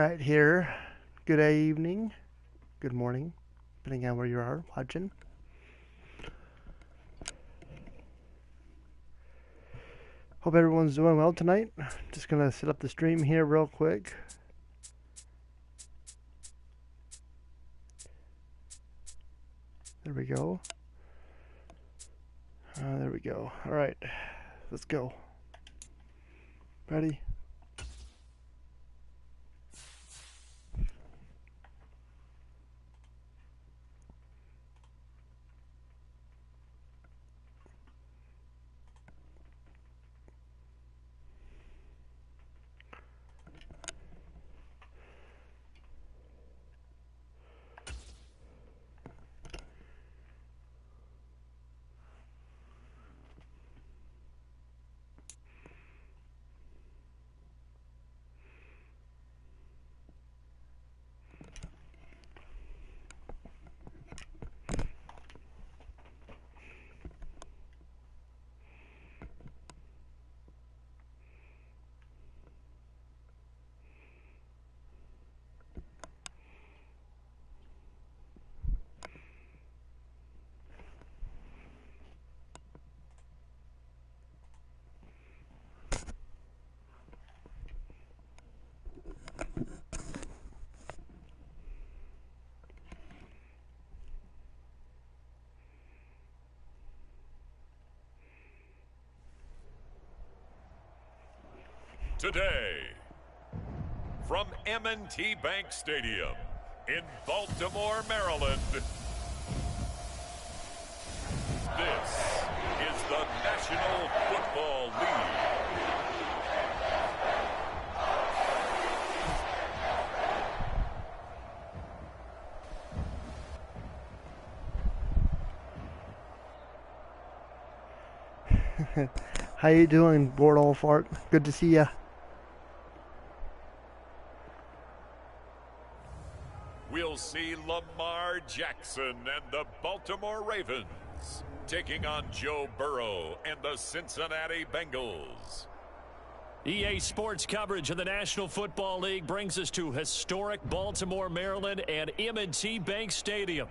Alright, here. Good evening. Good morning, depending on where you are watching. Hope everyone's doing well tonight. Just gonna set up the stream here real quick. There we go. There we go. Alright, let's go. Ready? Today, from M&T Bank Stadium in Baltimore, Maryland, this is the National Football League. How you doing, Board Old Fart? Good to see ya. We'll see Lamar Jackson and the Baltimore Ravens taking on Joe Burrow and the Cincinnati Bengals. EA Sports coverage of the National Football League brings us to historic Baltimore, Maryland and M&T Bank Stadium.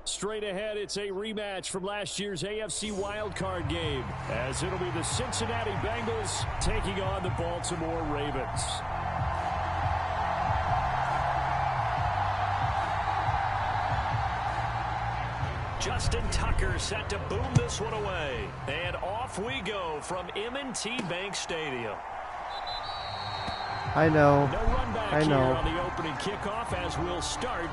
Straight ahead, it's a rematch from last year's AFC wildcard game, as it'll be the Cincinnati Bengals taking on the Baltimore Ravens. Justin Tucker set to boom this one away. And off we go from M&T Bank Stadium. I know. No run back I know. here on the opening kickoff as we'll start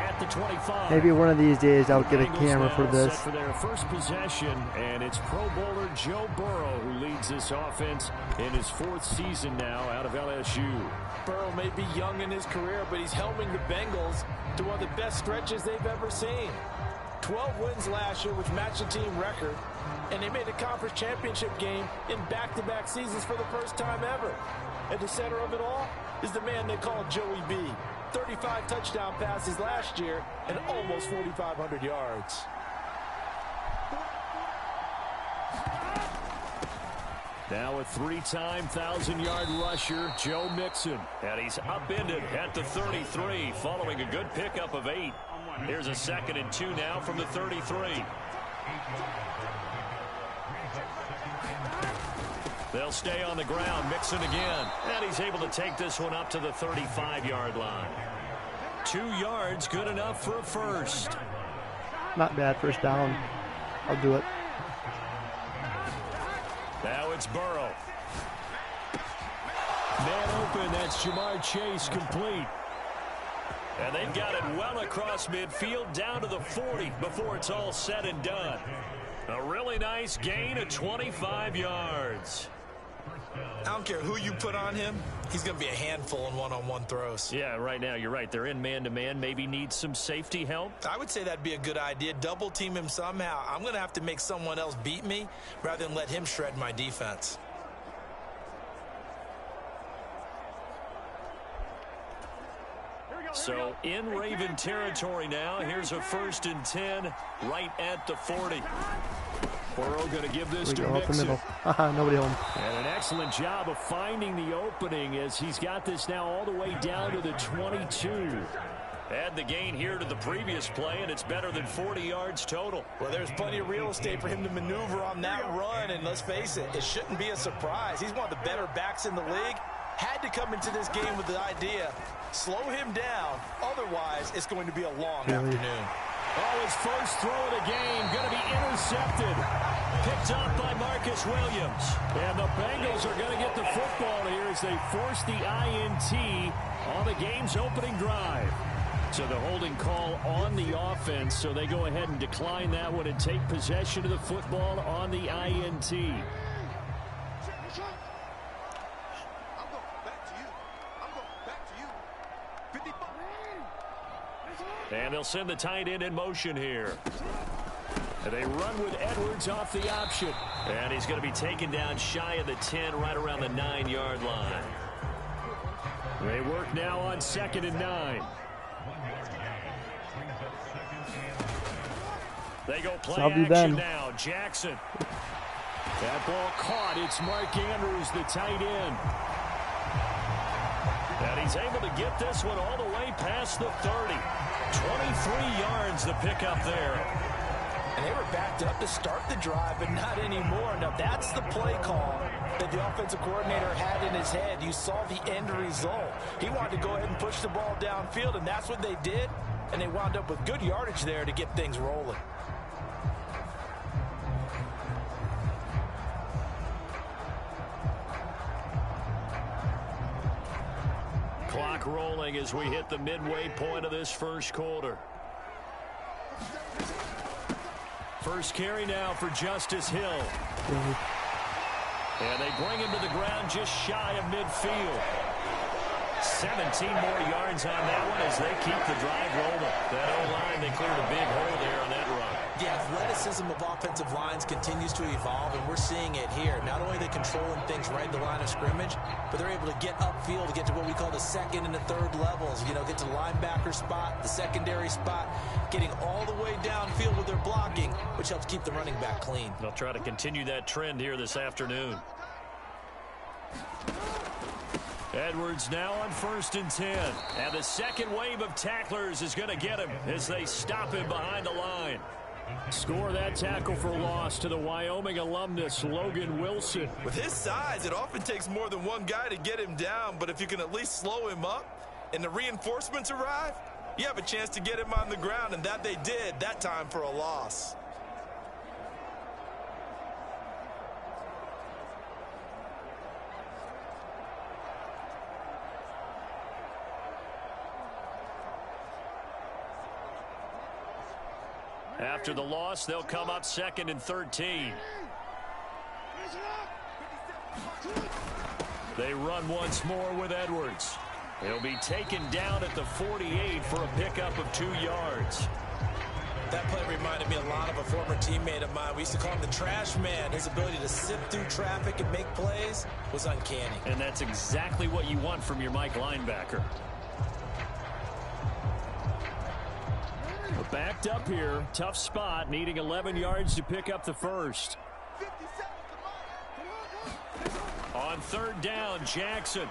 at the 25. Maybe one of these days I'll get a camera for this. Set for their first possession, and it's Pro Bowler Joe Burrow who leads this offense in his fourth season now out of LSU. Burrow may be young in his career, but he's helming the Bengals to one of the best stretches they've ever seen. 12 wins last year, which matched the team record, and they made the conference championship game in back-to-back seasons for the first time ever. At the center of it all is the man they call Joey B. 35 touchdown passes last year and almost 4,500 yards. Now a three-time 1,000-yard rusher, Joe Mixon. And he's upended at the 33 following a good pickup of 8. Here's a 2nd and 2 now from the 33. They'll stay on the ground. Mixon again. And he's able to take this one up to the 35-yard line. 2 yards, good enough for a first. Not bad, first down. I'll do it. Now it's Burrow. Man open, that's Jamar Chase complete. And they've got it well across midfield down to the 40 before it's all said and done. A really nice gain of 25 yards. I don't care who you put on him, he's going to be a handful in one-on-one throws. Yeah, right now you're right. They're in man-to-man. Maybe need some safety help. I would say that'd be a good idea. Double team him somehow. I'm going to have to make someone else beat me rather than let him shred my defense. So in Raven territory now. Here's a 1st and 10 right at the 40. Burrow going to give this to Up the Mixon. middle. Nobody home. And an excellent job of finding the opening as he's got this now all the way down to the 22. Add the gain here to the previous play, and it's better than 40 yards total. Well, there's plenty of real estate for him to maneuver on that run, and let's face it, it shouldn't be a surprise. He's one of the better backs in the league. Had to come into this game with the idea, slow him down, otherwise it's going to be a long afternoon. Oh, his first throw of the game going to be intercepted. Picked up by Marcus Williams. And the Bengals are going to get the football here as they force the INT on the game's opening drive. So the holding call on the offense, so they go ahead and decline that one and take possession of the football on the INT. And they'll send the tight end in motion here. And they run with Edwards off the option. And he's going to be taken down shy of the 10, right around the 9-yard line. They work now on 2nd and 9. They go play action now. Jackson. That ball caught. It's Mark Andrews, the tight end. And he's able to get this one all the way past the 30. 23 yards the pickup there. And they were backed up to start the drive, but not anymore. Now, that's the play call that the offensive coordinator had in his head. You saw the end result. He wanted to go ahead and push the ball downfield, and that's what they did. And they wound up with good yardage there to get things rolling. Clock rolling as we hit the midway point of this first quarter. First carry now for Justice Hill. And they bring him to the ground just shy of midfield. 17 more yards on that one as they keep the drive rolling. That O-line, they cleared a big hole there on that run. The athleticism of offensive lines continues to evolve, and we're seeing it here. Not only are they controlling things right at the line of scrimmage, but they're able to get upfield to get to what we call the second and the third levels. You know, get to the linebacker spot, the secondary spot, getting all the way downfield with their blocking, which helps keep the running back clean. They'll try to continue that trend here this afternoon. Edwards now on 1st and 10. And the second wave of tacklers is going to get him as they stop him behind the line. Score that tackle for loss to the Wyoming alumnus, Logan Wilson. With his size, it often takes more than one guy to get him down, but if you can at least slow him up and the reinforcements arrive, you have a chance to get him on the ground, and that they did that time for a loss. After the loss, they'll come up 2nd and 13. They run once more with Edwards. He'll be taken down at the 48 for a pickup of 2 yards. That play reminded me a lot of a former teammate of mine. We used to call him the trash man. His ability to sift through traffic and make plays was uncanny. And that's exactly what you want from your Mike linebacker. Backed up here, tough spot, needing 11 yards to pick up the first. On 3rd down, Jackson.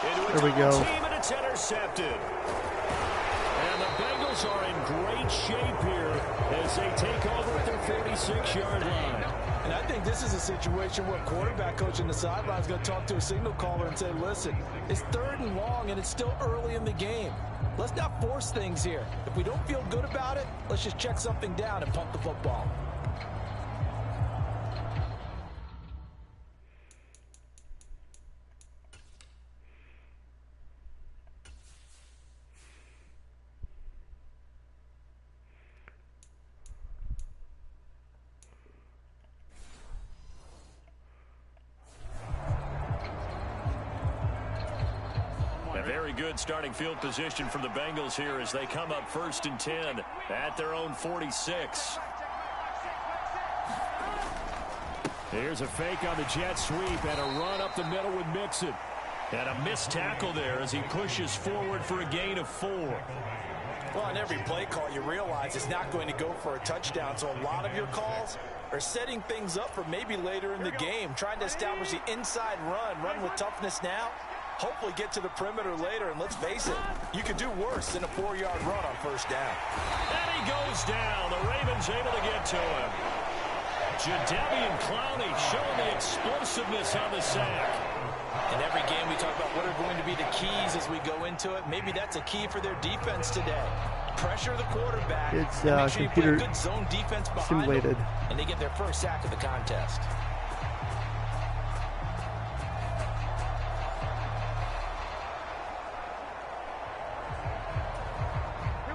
There we go. Team, and it's intercepted. And the Bengals are in great shape here as they take over at their 46-yard line. And I think this is a situation where quarterback coach in the sideline is going to talk to a signal caller and say, listen, it's 3rd and long and it's still early in the game. Let's not force things here. If we don't feel good about it, let's just check something down and pump the football. Good starting field position from the Bengals here as they come up 1st and 10 at their own 46. Here's a fake on the jet sweep and a run up the middle with Mixon. And a missed tackle there as he pushes forward for a gain of 4. Well, on every play call, you realize it's not going to go for a touchdown, so a lot of your calls are setting things up for maybe later in the game, trying to establish the inside run with toughness now, hopefully get to the perimeter later, and let's face it, you could do worse than a 4-yard run on first down. And he goes down. The Ravens able to get to him. Jadeveon Clowney showing the explosiveness on the sack. In every game, we talk about what are going to be the keys as we go into it. Maybe that's a key for their defense today. Pressure the quarterback. It's make sure computer you put a good zone defense behind simulated. them, and they get their first sack of the contest.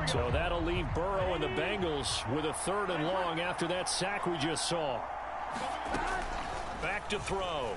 So that'll leave Burrow and the Bengals with a 3rd and long after that sack we just saw. Back to throw.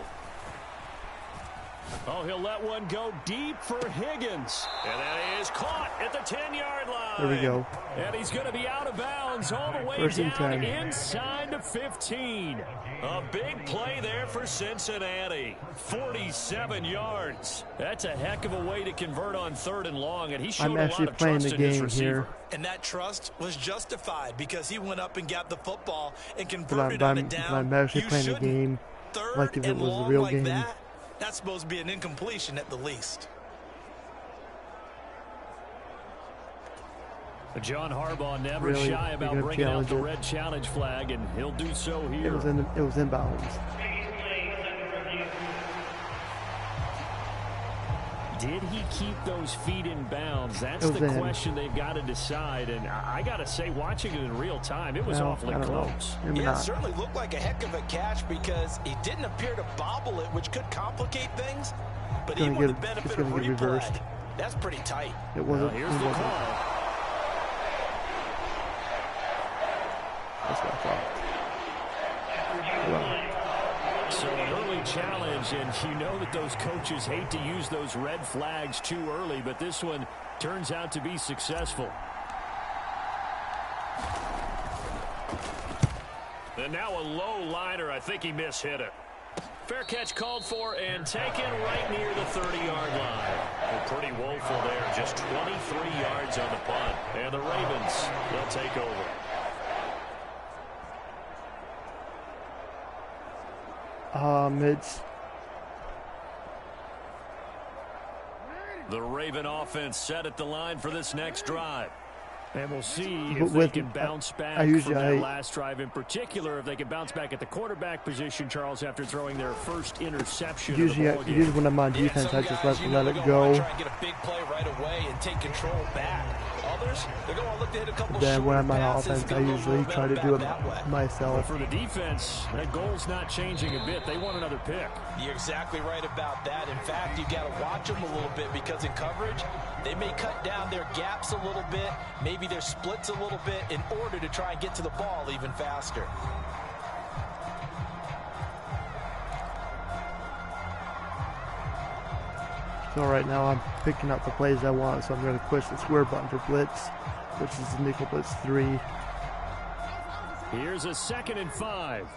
Oh, he'll let one go deep for Higgins. And that is caught at the 10-yard line. There we go. And he's going to be out of bounds all the way First and down 10. inside the 15. A big play there for Cincinnati. 47 yards. That's a heck of a way to convert on 3rd and long, and he showed I'm a lot actually of playing trust the in his game receiver. here. And that trust was justified because he went up and got the football and But converted on it down. I'm actually You playing the shouldn't. game Third like if it and was a long real like game. that, that's supposed to be an incompletion at the least. John Harbaugh never Really, shy you're about gonna bringing out challenge the it. red challenge flag, and he'll do so It here. was inbounds. Did he keep those feet in bounds? That's It was the in. question they've got to decide. And I got to say, watching it in real time, it was Well, awfully I don't know. close. Maybe Yeah, it not. certainly looked like a heck of a catch because he didn't appear to bobble it, which could complicate things. But It's gonna even with the get- benefit it's of gonna get replay, reversed. that's pretty tight. It Well, wasn't. here's It the wasn't. call. That's what I thought. Well, So an early challenge, and you know that those coaches hate to use those red flags too early, but this one turns out to be successful. And now a low liner. I think he mishit it. Fair catch called for and taken right near the 30-yard line. Well, pretty woeful there. Just 23 yards on the punt. And the Ravens, they'll take over. it's The Raven offense set at the line for this next drive. And we'll see But if they with- can bounce back I from usually- that last drive in particular, if they can bounce back at the quarterback position, Charles, after throwing their first interception usually, of the ballgame. usually when I'm on defense, some I just guys, let you know, it they're gonna wanna go. try and get a big play right away and take control back. Others, they're going to look to hit a couple Then when short I'm on passes, offense, get I a little usually try to momentum do it back that way. But myself. for the defense, that goal's not changing a bit. They want another pick. You're exactly right about that. In fact, you got to watch them a little bit because in coverage, they may cut down their gaps a little bit, maybe their splits a little bit in order to try and get to the ball even faster. So right now I'm picking up the plays I want, so I'm going to push the square button for blitz, which is the nickel blitz 3. Here's a 2nd and 5.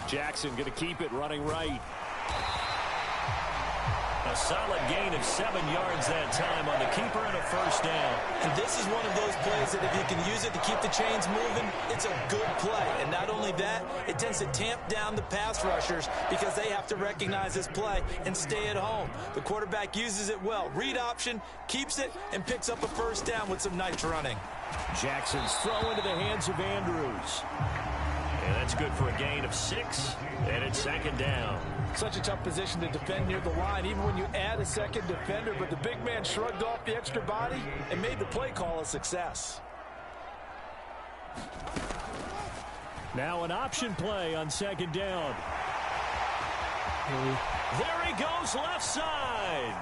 Jackson going to keep it running right. A solid gain of 7 yards that time on the keeper and a first down. And this is one of those plays that if you can use it to keep the chains moving, it's a good play. And not only that, it tends to tamp down the pass rushers because they have to recognize this play and stay at home. The quarterback uses it well. Read option, keeps it, and picks up a first down with some nice running. Jackson's throw into the hands of Andrews. And that's good for a gain of 6. And it's 2nd down. Such a tough position to defend near the line, even when you add a second defender, but the big man shrugged off the extra body and made the play call a success. Now an option play on 2nd down. There he goes left side.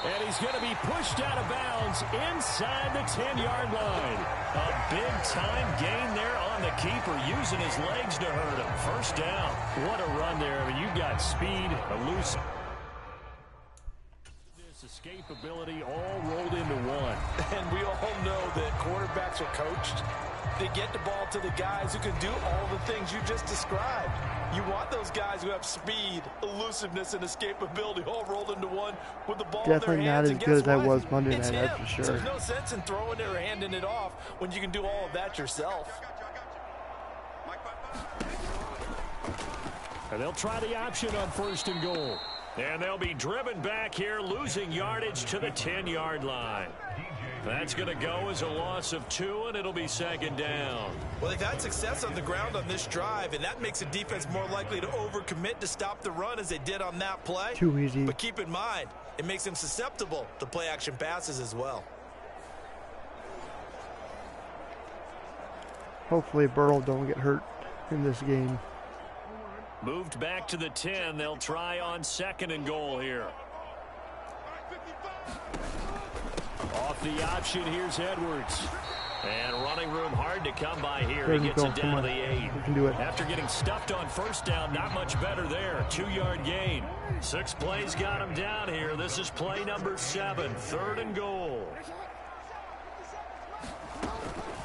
And he's going to be pushed out of bounds inside the 10-yard line. A big-time gain there on the keeper, using his legs to hurt him. First down. What a run there. I mean, you've got speed, elusive. This escapability all rolled into one. And we all know that quarterbacks are coached. They get the ball to the guys who can do all the things you just described. You want those guys who have speed, elusiveness, and escapability all rolled into one with the ball Definitely in their hands. not as good as I was Monday night, that's for sure. So there's no sense in throwing it or handing it off when you can do all of that yourself. And they'll try the option on 1st and goal. And they'll be driven back here, losing yardage to the 10-yard line. That's going to go as a loss of 2, and it'll be 2nd down. Well, they've had success on the ground on this drive, and that makes the defense more likely to overcommit to stop the run as they did on that play. Too easy. But keep in mind, it makes them susceptible to play-action passes as well. Hopefully Burrow don't get hurt in this game. Moved back to the 10. They'll try on 2nd and goal here. Off the option, here's Edwards. And running room hard to come by here. He gets it down to the 8. We can do it. After getting stuffed on 1st down, not much better there. 2-yard gain. 6 plays got him down here. This is play number 7, 3rd and goal.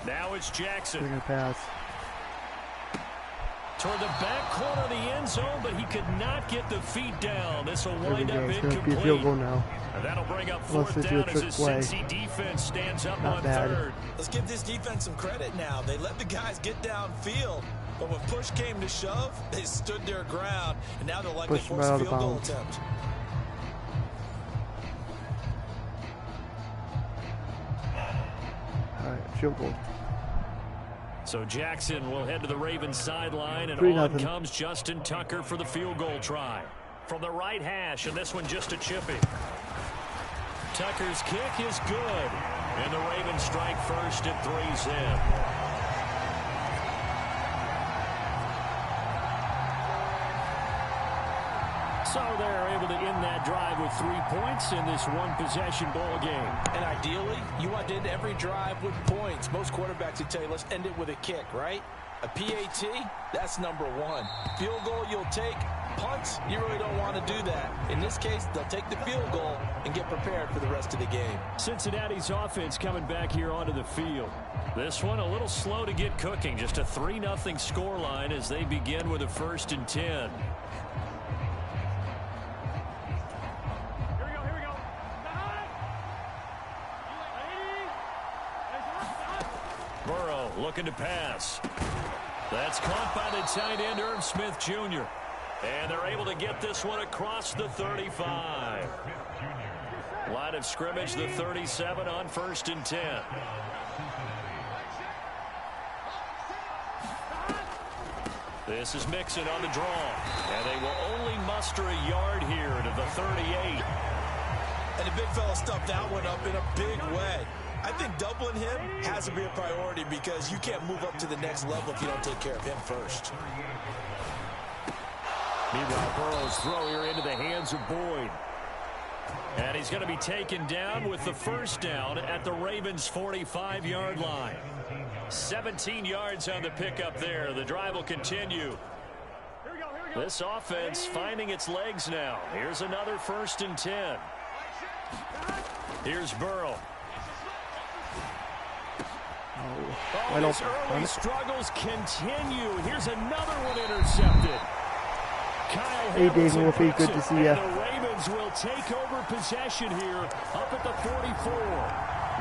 Now it's Jackson. They're going to pass. Toward the back corner of the end zone, but he could not get the feet down. This will wind up It's incomplete. going to be a field goal now. And that'll bring up Unless 4th they do a down as trick the play. Cincy defense stands up Not on bad. 3rd. Let's give this defense some credit now. They let the guys get downfield, but when push came to shove, they stood their ground, and now they're likely Push them force right a out of field goal bounds. attempt. All right, field goal. So Jackson will head to the Ravens sideline, and 3-0. on comes Justin Tucker for the field goal try. From the right hash, and this one just a chippy. Tucker's kick is good. And the Ravens strike first at 3-zip. So they're able to end that drive with 3 points in this one-possession ball game. And ideally, you want to end every drive with points. Most quarterbacks would tell you, let's end it with a kick, right? A PAT, that's number 1. Field goal you'll take. Punts, you really don't want to do that. In this case, they'll take the field goal and get prepared for the rest of the game. Cincinnati's offense coming back here onto the field. This one a little slow to get cooking. Just a 3-0 scoreline as they begin with a 1st and 10. Burrow looking to pass. That's caught by the tight end, Irv Smith Jr. And they're able to get this one across the 35. Line of scrimmage, the 37 on 1st and 10. This is Mixon on the draw. And they will only muster a yard here to the 38. And the big fella stuffed that one up in a big way. I think doubling him has to be a priority because you can't move up to the next level if you don't take care of him first. Meanwhile, Burrow's throw here into the hands of Boyd. And he's going to be taken down with the 1st down at the Ravens' 45-yard line. 17 yards on the pickup there. The drive will continue. This offense finding its legs now. Here's another 1st and 10. Here's Burrow. I don't. His early struggles continue. Here's another one intercepted. Kyle Hey, David Hamilton Wolfie, breaks good it, to see ya. and the Ravens will take over possession here up at the 44.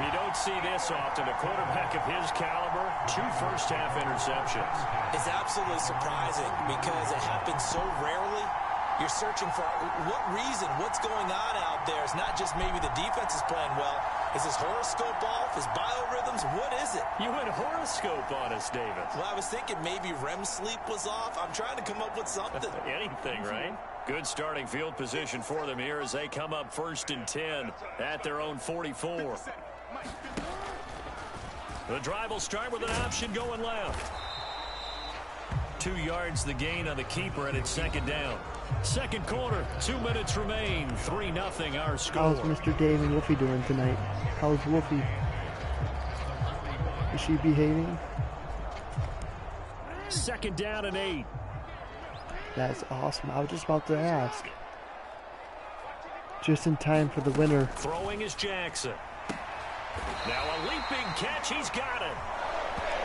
You don't see this often. A quarterback of his caliber, 2 first-half interceptions. It's absolutely surprising because it happens so rarely. You're searching for what reason, what's going on out there. It's not just maybe the defense is playing well. Is his horoscope off? His biorhythms? What is it? You went horoscope on us, David. Well, I was thinking maybe REM sleep was off. I'm trying to come up with something. Anything, right? Good starting field position for them here as they come up 1st and 10 at their own 44. The drive will start with an option going left. 2 yards the gain on the keeper, and it's 2nd down. 2nd quarter, 2 minutes remain. 3-0 our score. How's Mr. David Wolfie doing tonight? How's Wolfie? Is she behaving? 2nd down and 8. That's awesome. I was just about to ask. Just in time for the winner. Throwing is Jackson. Now a leaping catch. He's got it.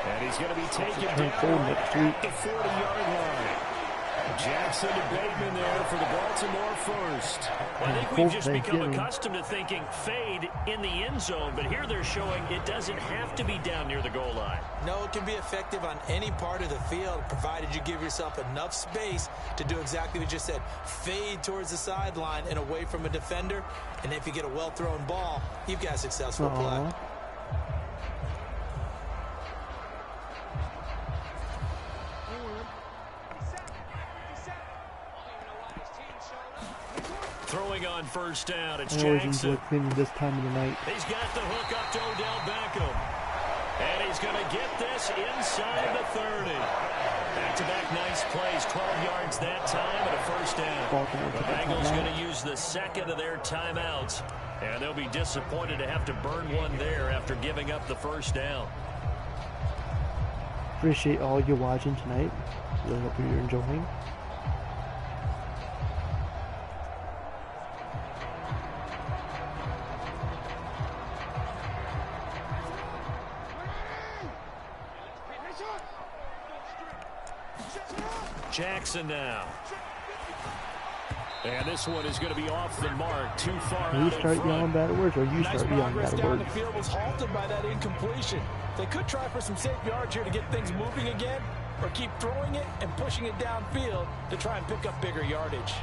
And he's going to be taken down right at the 40-yard line. Jackson to Bateman there for the Baltimore first. Well, I think we've just become accustomed to thinking fade in the end zone, but here they're showing it doesn't have to be down near the goal line. No, it can be effective on any part of the field, provided you give yourself enough space to do exactly what you just said. Fade towards the sideline and away from a defender, and if you get a well-thrown ball, you've got a successful play. Throwing on first down, it's Jackson. This time of the night. He's got the hook up to Odell Beckham. And he's going to get this inside the 30. Back-to-back nice plays, 12 yards that time and a first down. The Bengals going to use the second of their timeouts. And they'll be disappointed to have to burn one there after giving up the first down. Appreciate all you watching tonight. Really hope you're enjoying. Jackson now. And this one is going to be off the mark, too far out. You start yelling bad words, or you start yelling bad down words. The field was halted by that incompletion. They could try for some safe yards here to get things moving again, or keep throwing it and pushing it downfield to try and pick up bigger yardage.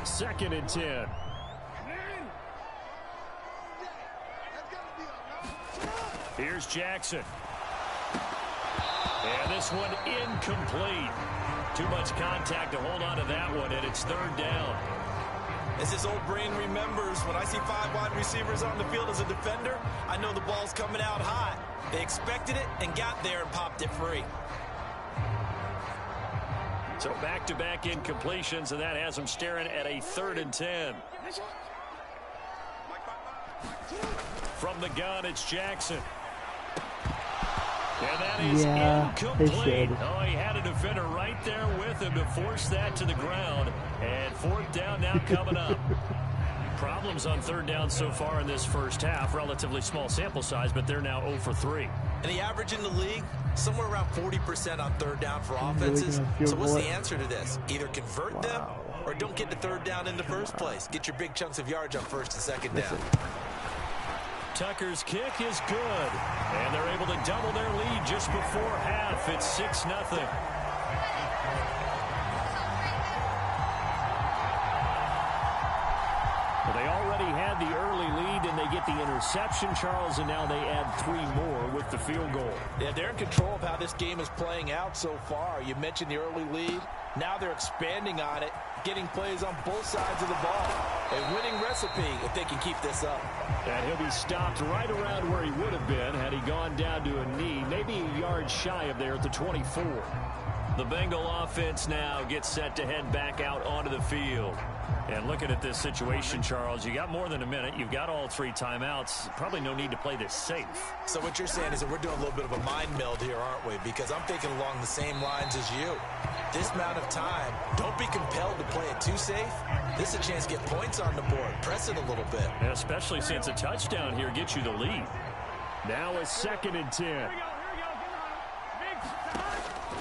2nd and 10. Here's Jackson. And this one incomplete. Too much contact to hold on to that one, and it's 3rd down. As his old brain remembers, when I see 5 wide receivers on the field as a defender, I know the ball's coming out hot. They expected it and got there and popped it free. So back-to-back incompletions, and that has them staring at a 3rd and 10. From the gun, it's Jackson. And that is incomplete. Oh, he had a defender right there with him to force that to the ground. And 4th down now coming up. Problems on 3rd down so far in this first half. Relatively small sample size, but they're now 0 for 3. And the average in the league, somewhere around 40% on 3rd down for offenses. So what's the answer to this? Either convert them or don't get to 3rd down in the first place. Get your big chunks of yards on 1st and 2nd down. Tucker's kick is good. And they're able to double their lead just before half. It's 6-0. Well, they already had the early lead, and they get the interception, Charles, and now they add 3 more with the field goal. Yeah, they're in control of how this game is playing out so far. You mentioned the early lead. Now they're expanding on it, getting plays on both sides of the ball. A winning recipe if they can keep this up. And he'll be stopped right around where he would have been had he gone down to a knee, maybe a yard shy of there at the 24. The Bengal offense now gets set to head back out onto the field. And looking at this situation, Charles, you got more than a minute. You've got all 3 timeouts. Probably no need to play this safe. So what you're saying is that we're doing a little bit of a mind meld here, aren't we? Because I'm thinking along the same lines as you. This amount of time, don't be compelled to play it too safe. This is a chance to get points on the board. Press it a little bit. And especially since a touchdown here gets you the lead. Now a 2nd and 10.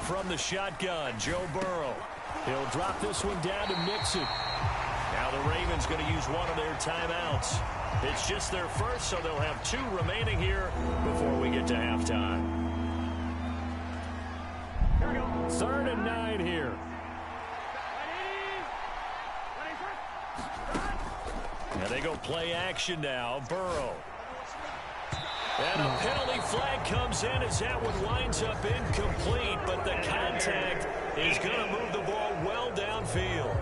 From the shotgun, Joe Burrow. He'll drop this one down to Mixon. Now the Ravens going to use one of their timeouts. It's just their first, so they'll have 2 remaining here before we get to halftime. 3rd and 9 here. Now they go play action now. Burrow. And a penalty flag comes in as that one winds up incomplete, but the contact is going to move the ball well downfield.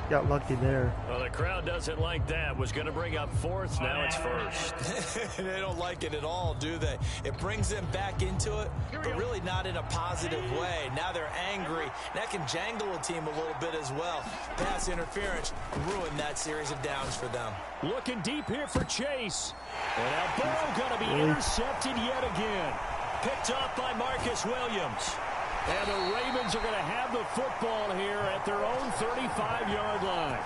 Got lucky there. Well, the crowd doesn't like that. Was going to bring up 4th. Now it's 1st. They don't like it at all, do they? It brings them back into it, but really not in a positive way. Now they're angry. That can jangle a team a little bit as well. Pass interference ruined that series of downs for them. Looking deep here for Chase. And now Burrow going to be intercepted yet again. Picked off by Marcus Williams. And the Ravens are going to have the football here at their own 35-yard line.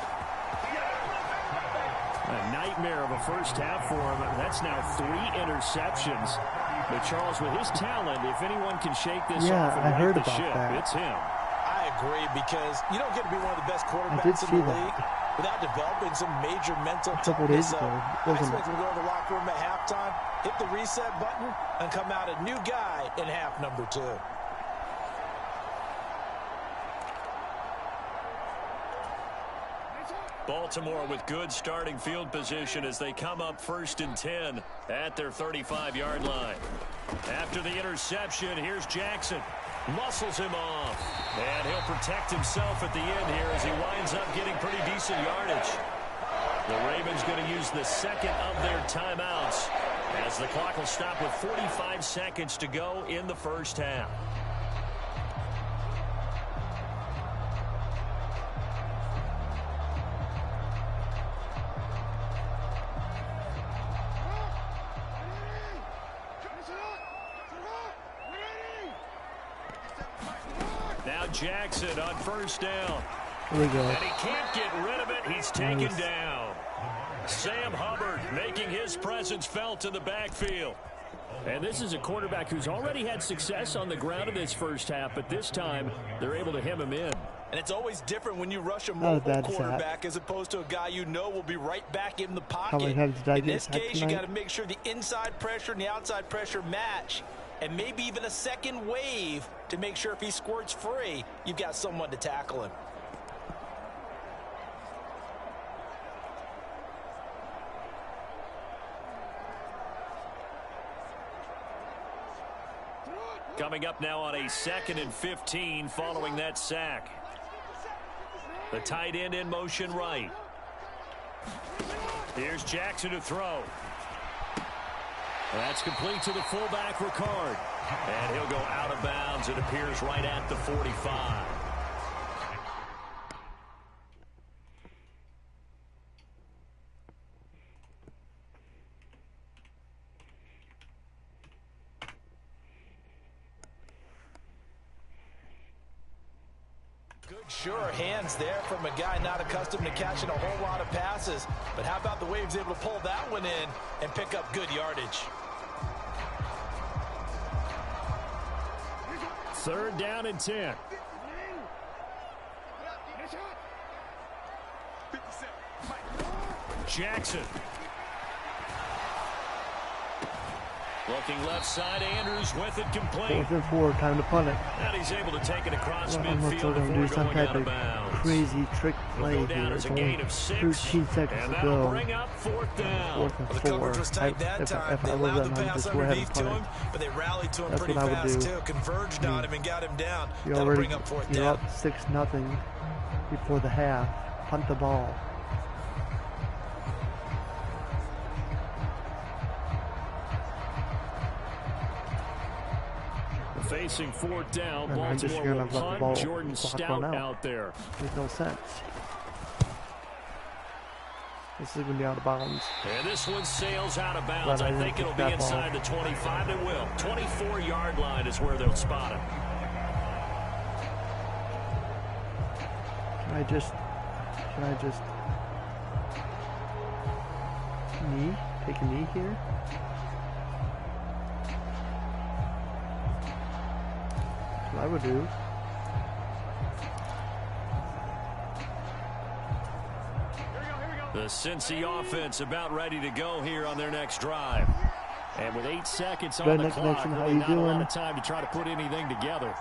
A nightmare of a first half for him. That's now 3 interceptions. But Charles, with his talent, if anyone can shake this off and right the ship, it's him. I agree, because you don't get to be one of the best quarterbacks in the league without developing some major mental toughness. I expect him to go to the locker room at halftime, hit the reset button, and come out a new guy in half number 2. Baltimore with good starting field position as they come up 1st and 10 at their 35-yard line. After the interception, here's Jackson. Muscles him off. And he'll protect himself at the end here as he winds up getting pretty decent yardage. The Ravens going to use the second of their timeouts as the clock will stop with 45 seconds to go in the first half. Now Jackson on 1st down. Here we go. And he can't get rid of it. He's taken down. Sam Hubbard making his presence felt in the backfield. And this is a quarterback who's already had success on the ground in this first half, but this time they're able to hem him in. And it's always different when you rush a mobile quarterback as opposed to a guy you know will be right back in the pocket. In this case, you got to make sure the inside pressure and the outside pressure match, and maybe even a second wave to make sure if he squirts free, you've got someone to tackle him. Coming up now on a 2nd and 15 following that sack. The tight end in motion right. Here's Jackson to throw. That's complete to the fullback, Ricard. And he'll go out of bounds. It appears right at the 45. Sure, hands there from a guy not accustomed to catching a whole lot of passes. But how about the way he was able to pull that one in and pick up good yardage? 3rd down and 10. Jackson. Looking left side, Andrews with it complete. 4th and 4, time to punt it. And he's able to take it across midfield before going out of bounds. Crazy trick play here. It's only 13 seconds to go. Bring up 4th down. 4th and 4. The coverage was tight that time. They allowed the pass underneath to him, but they rallied to him pretty fast too. Converged on him and got him down. That'll bring up 4th down. You're up 6-0 before the half. Punt the ball. Facing 4th down, Baltimore will punt. Jordan Stout out there. Makes no sense. This is going to be out of bounds. And this one sails out of bounds. I think it'll be inside the 25. It will. 24-yard line is where they'll spot it. Can I just take a knee here? I would do. The Cincy offense about ready to go here on their next drive. And with 8 seconds on the clock, really not a lot of time to try to put anything together.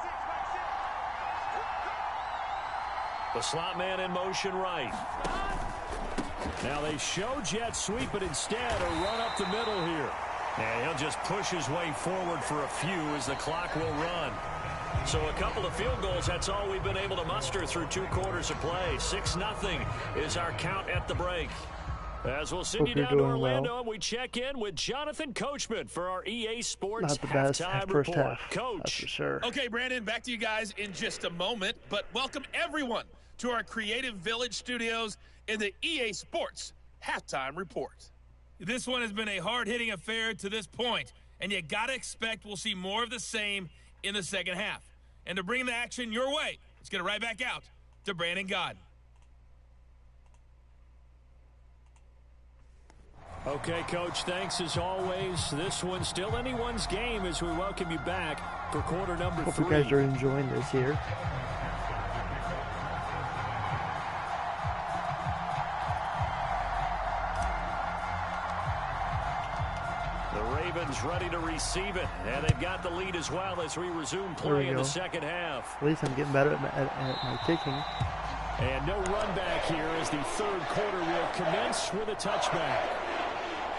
The slot man in motion right. Now they show jet sweep, but instead a run up the middle here. And he'll just push his way forward for a few as the clock will run. So a couple of field goals, that's all we've been able to muster through 2 quarters of play. 6-0 is our count at the break. As we'll send you down to Orlando, and we check in with Jonathan Coachman for our EA Sports halftime report. Coach. That's for sure. Okay, Brandon, back to you guys in just a moment. But welcome everyone to our Creative Village studios in the EA Sports halftime report. This one has been a hard-hitting affair to this point, and you got to expect we'll see more of the same in the second half. And to bring the action your way, let's get it right back out to Brandon Godden. Okay, Coach, thanks as always. This one's still anyone's game as we welcome you back for quarter number 3. Hope you guys are enjoying this here. The Ravens ready to receive it, and they've got the lead as well as we resume play in the second half. At least I'm getting better at my kicking. And no run back here as the third quarter will commence with a touchback.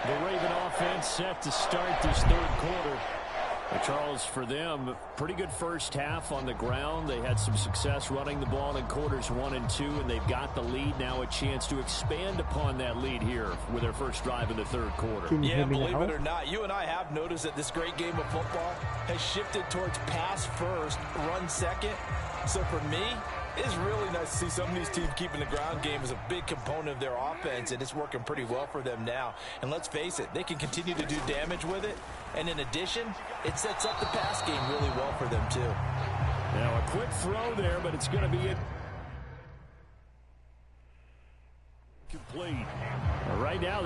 The Raven offense set to start this third quarter. Charles, for them, pretty good first half on the ground. They had some success running the ball in quarters 1 and 2, and they've got the lead. Now a chance to expand upon that lead here with their first drive in the third quarter. Yeah, believe it or not, you and I have noticed that this great game of football has shifted towards pass first, run second. So for me, it's really nice to see some of these teams keeping the ground game as a big component of their offense, and it's working pretty well for them now. And let's face it, they can continue to do damage with it. And in addition, it sets up the pass game really well for them, too. Now a quick throw there, but it's going to be complete. Right now,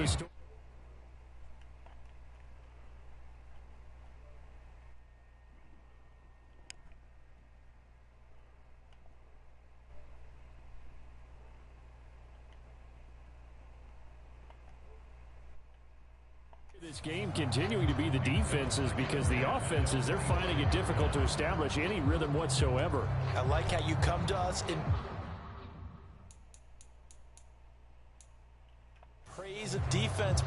this game continuing to be the defenses, because the offenses, they're finding it difficult to establish any rhythm whatsoever. I like how you come to us in praise of defense.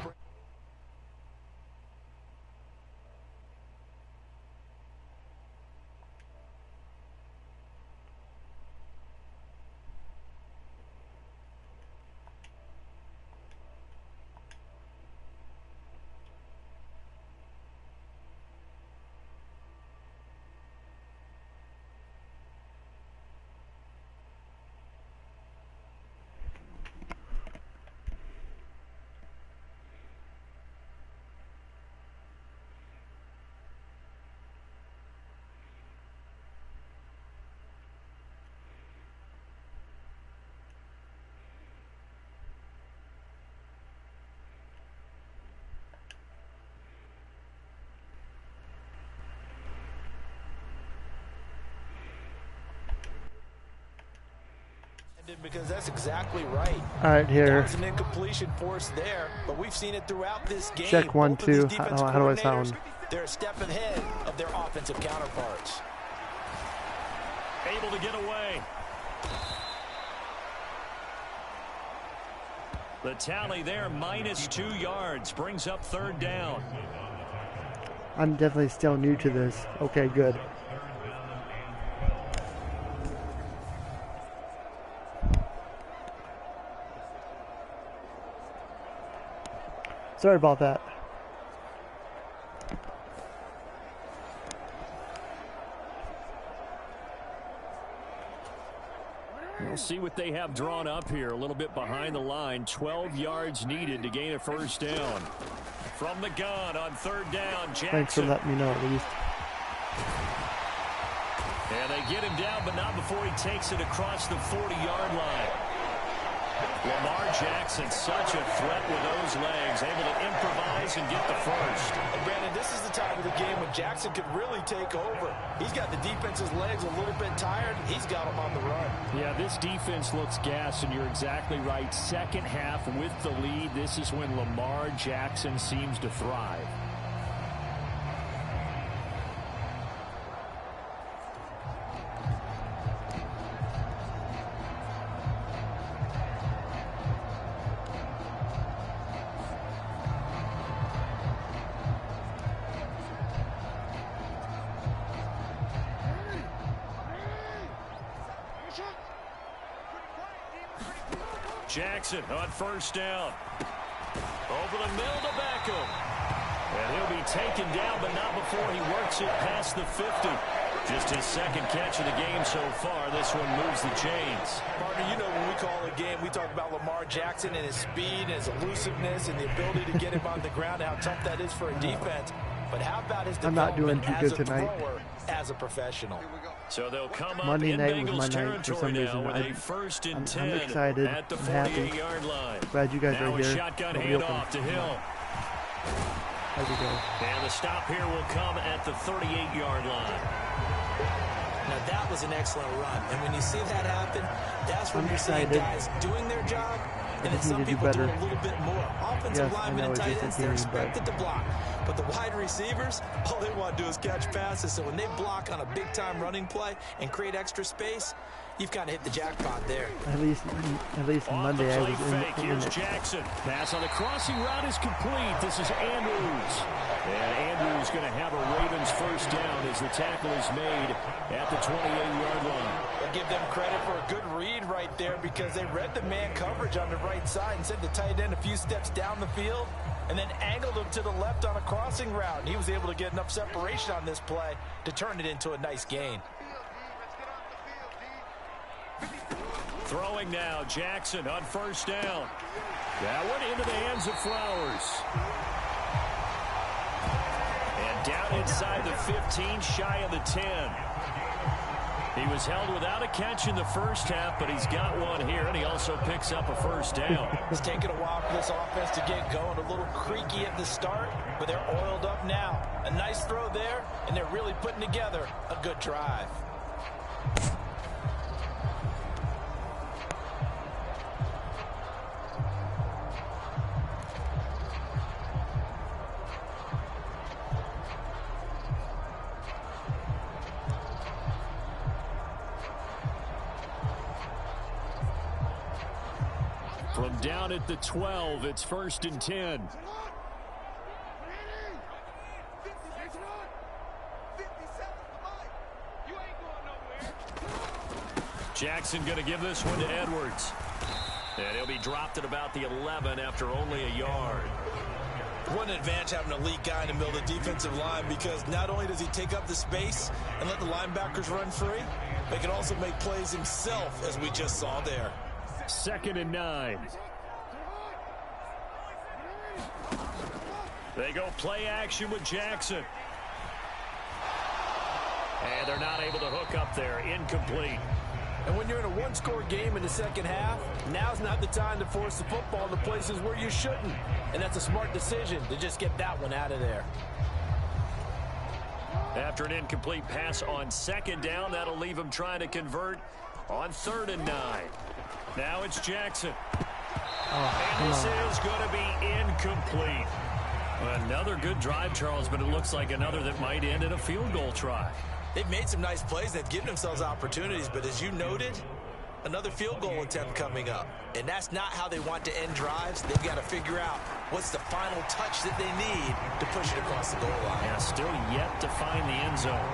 Because that's exactly right. All right, here. There's an incompletion force there, but we've seen it throughout this game. Check 1, 2. How do I sound? They're a step ahead of their offensive counterparts. Able to get away. The tally there, -2 yards, brings up third down. I'm definitely still new to this. Okay, good. Sorry about that. We'll see what they have drawn up here. A little bit behind the line. 12 yards needed to gain a first down. From the gun on third down, Jackson. Thanks for letting me know at least. And they get him down, but not before he takes it across the 40-yard line. Lamar Jackson, such a threat with those legs, able to improvise and get the first. And Brandon, this is the time of the game when Jackson could really take over. He's got the defense's legs a little bit tired. He's got them on the run. Yeah, this defense looks gassed, and you're exactly right. Second half with the lead, this is when Lamar Jackson seems to thrive. Jackson on first down. Over the middle to Beckham. And he'll be taken down, but not before he works it past the 50. Just his second catch of the game so far. This one moves the chains. Partner, you know when we call a game, we talk about Lamar Jackson and his speed and his elusiveness and the ability to get him on the ground, how tough that is for a defense. But how about his development as a thrower, as a professional? So they'll come Monday up night in was my Bengals night for some territory reason. now with a first and 10 I'm excited. at the I'm happy. 48-yard line. Glad you guys now are a here. shotgun Don't be handoff open. to Hill. There we go. And the stop here will come at the 38-yard line. Now, that was an excellent run. And when you see that happen, that's when you're seeing guys doing their job, and then some people doing a little bit more. Offensive linemen and tight ends, they're expected to block. But the wide receivers, all they want to do is catch passes. So when they block on a big-time running play and create extra space, you've kind of hit the jackpot there. At least Monday I was fake. Here's Jackson. Pass on the crossing route is complete. This is Andrews. And Andrews going to have a Ravens first down as the tackle is made at the 28-yard line. I'll give them credit for a good read right there because they read the man coverage on the right side and sent the tight end a few steps down the field and then angled him to the left on a crossing route. And he was able to get enough separation on this play to turn it into a nice gain. Throwing now, Jackson on first down. That went into the hands of Flowers. And down inside the 15, shy of the 10. He was held without a catch in the first half, but he's got one here, and he also picks up a first down. It's taken a while for this offense to get going. A little creaky at the start, but they're oiled up now. A nice throw there, and they're really putting together a good drive. From down at the 12, it's 1st and 10. Jackson going to give this one to Edwards. And he'll be dropped at about the 11 after only a yard. What an advantage having an elite guy in the middle of the defensive line, because not only does he take up the space and let the linebackers run free, but he can also make plays himself, as we just saw there. 2nd and 9. They go play action with Jackson. And they're not able to hook up there. Incomplete. And when you're in a one-score game in the second half, now's not the time to force the football in the places where you shouldn't. And that's a smart decision to just get that one out of there. After an incomplete pass on 2nd down, that'll leave him trying to convert on 3rd and 9. Now it's Jackson. And this is going to be incomplete. Another good drive, Charles, but it looks like another that might end in a field goal try. They've made some nice plays. They've given themselves opportunities, but as you noted, another field goal attempt coming up. And that's not how they want to end drives. They've got to figure out what's the final touch that they need to push it across the goal line. Yeah, still yet to find the end zone.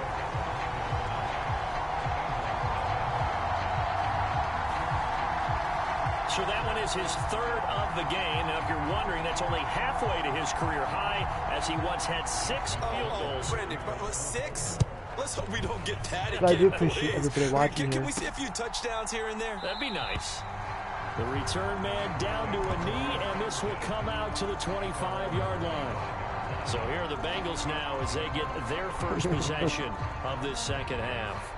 So that one is his 3rd of the game. Now, if you're wondering, that's only halfway to his career high, as he once had 6 field goals. Brandon, 6? Let's hope we don't get that again. I do appreciate everybody watching. Can we see a few touchdowns here and there? That'd be nice. The return man down to a knee, and this will come out to the 25-yard line. So here are the Bengals now as they get their first possession of this second half.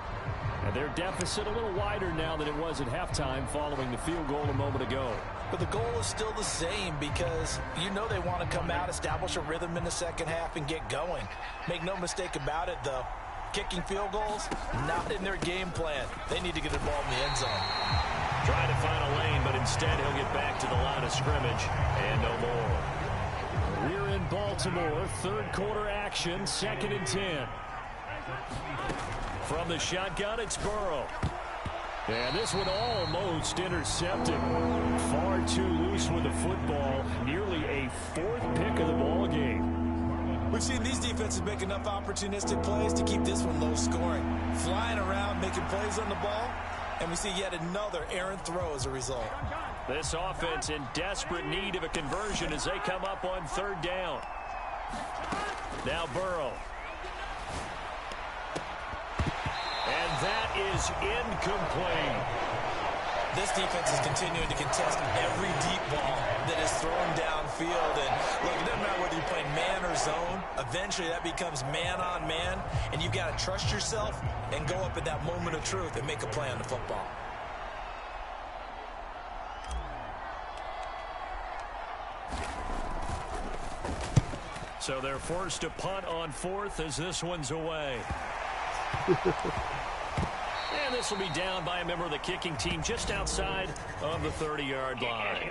And their deficit a little wider now than it was at halftime following the field goal a moment ago. But the goal is still the same, because you know they want to come out, establish a rhythm in the second half, and get going. Make no mistake about it, though. Kicking field goals, not in their game plan. They need to get the ball in the end zone. Trying to find a lane, but instead he'll get back to the line of scrimmage and no more. We're in Baltimore, 3rd quarter action, 2nd and 10. From the shotgun, it's Burrow. And this one almost intercepted. Far too loose with the football. Nearly a 4th pick of the ball game. We've seen these defenses make enough opportunistic plays to keep this one low scoring. Flying around, making plays on the ball, and we see yet another errant throw as a result. This offense in desperate need of a conversion as they come up on 3rd down. Now Burrow. And that is incomplete. This defense is continuing to contest every deep ball that is thrown downfield. And look, it doesn't matter whether you're playing man or zone. Eventually that becomes man on man, and you've got to trust yourself and go up at that moment of truth and make a play on the football. So they're forced to punt on 4th as this one's away. And this will be down by a member of the kicking team just outside of the 30-yard line.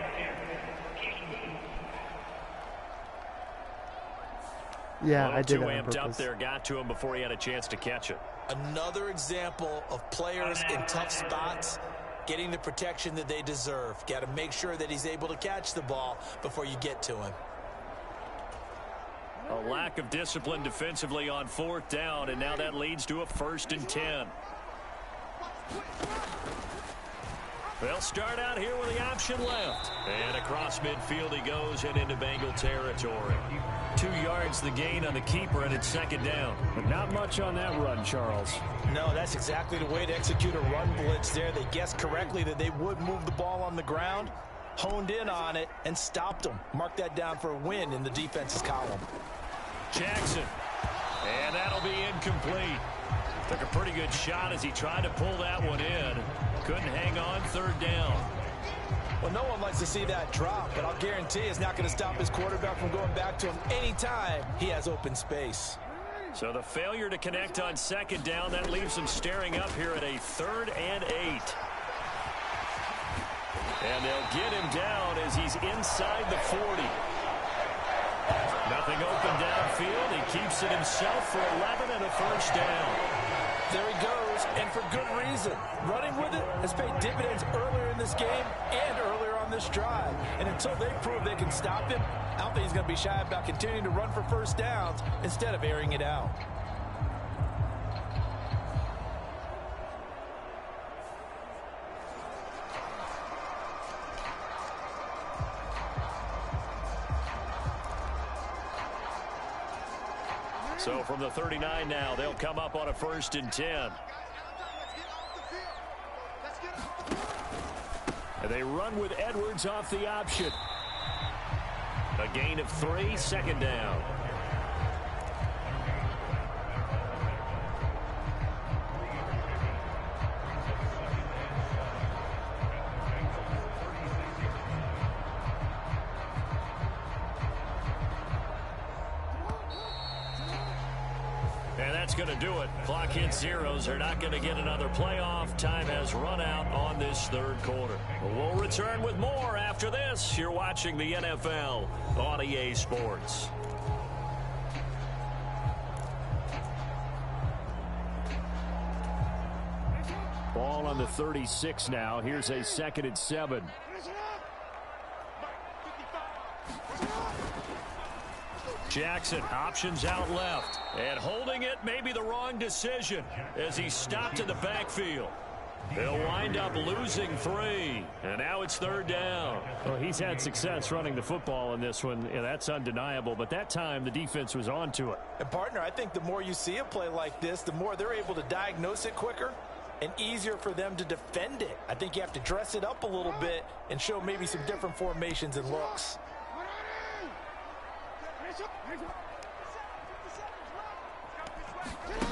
Yeah, I did Too that on amped up purpose. there, got to him before he had a chance to catch it. Another example of players in tough spots getting the protection that they deserve. Got to make sure that he's able to catch the ball before you get to him. A lack of discipline defensively on 4th down, and now that leads to a 1st and 10. They'll start out here with the option left. And across midfield he goes and into Bengal territory. 2 yards the gain on the keeper, and it's 2nd down. But not much on that run, Charles. No, that's exactly the way to execute a run blitz there. They guessed correctly that they would move the ball on the ground, honed in on it, and stopped them. Mark that down for a win in the defense's column. Jackson. And that'll be incomplete. Took a pretty good shot as he tried to pull that one in. Couldn't hang on, 3rd down. Well, no one likes to see that drop, but I'll guarantee it's not going to stop his quarterback from going back to him anytime he has open space. So the failure to connect on 2nd down, that leaves him staring up here at a 3rd and 8. And they'll get him down as he's inside the 40. Nothing open downfield. He keeps it himself for 11 and a 1st down. There he goes, and for good reason. Running with it has paid dividends earlier in this game and earlier on this drive. And until they prove they can stop him, I don't think he's going to be shy about continuing to run for 1st downs instead of airing it out. So from the 39 now, they'll come up on a 1st and 10. And they run with Edwards off the option. A gain of 3, 2nd down. That's going to do it. Clock hits zeros. They're not going to get another playoff. Time has run out on this 3rd quarter. We'll return with more after this. You're watching the NFL on EA Sports. Ball on the 36 now. Here's a 2nd and 7. Jackson, options out left. And holding it may be the wrong decision as he stopped in the backfield. They'll wind up losing 3. And now it's 3rd down. Well, he's had success running the football in this one. Yeah, that's undeniable. But that time, the defense was on to it. And, partner, I think the more you see a play like this, the more they're able to diagnose it quicker and easier for them to defend it. I think you have to dress it up a little bit and show maybe some different formations and looks.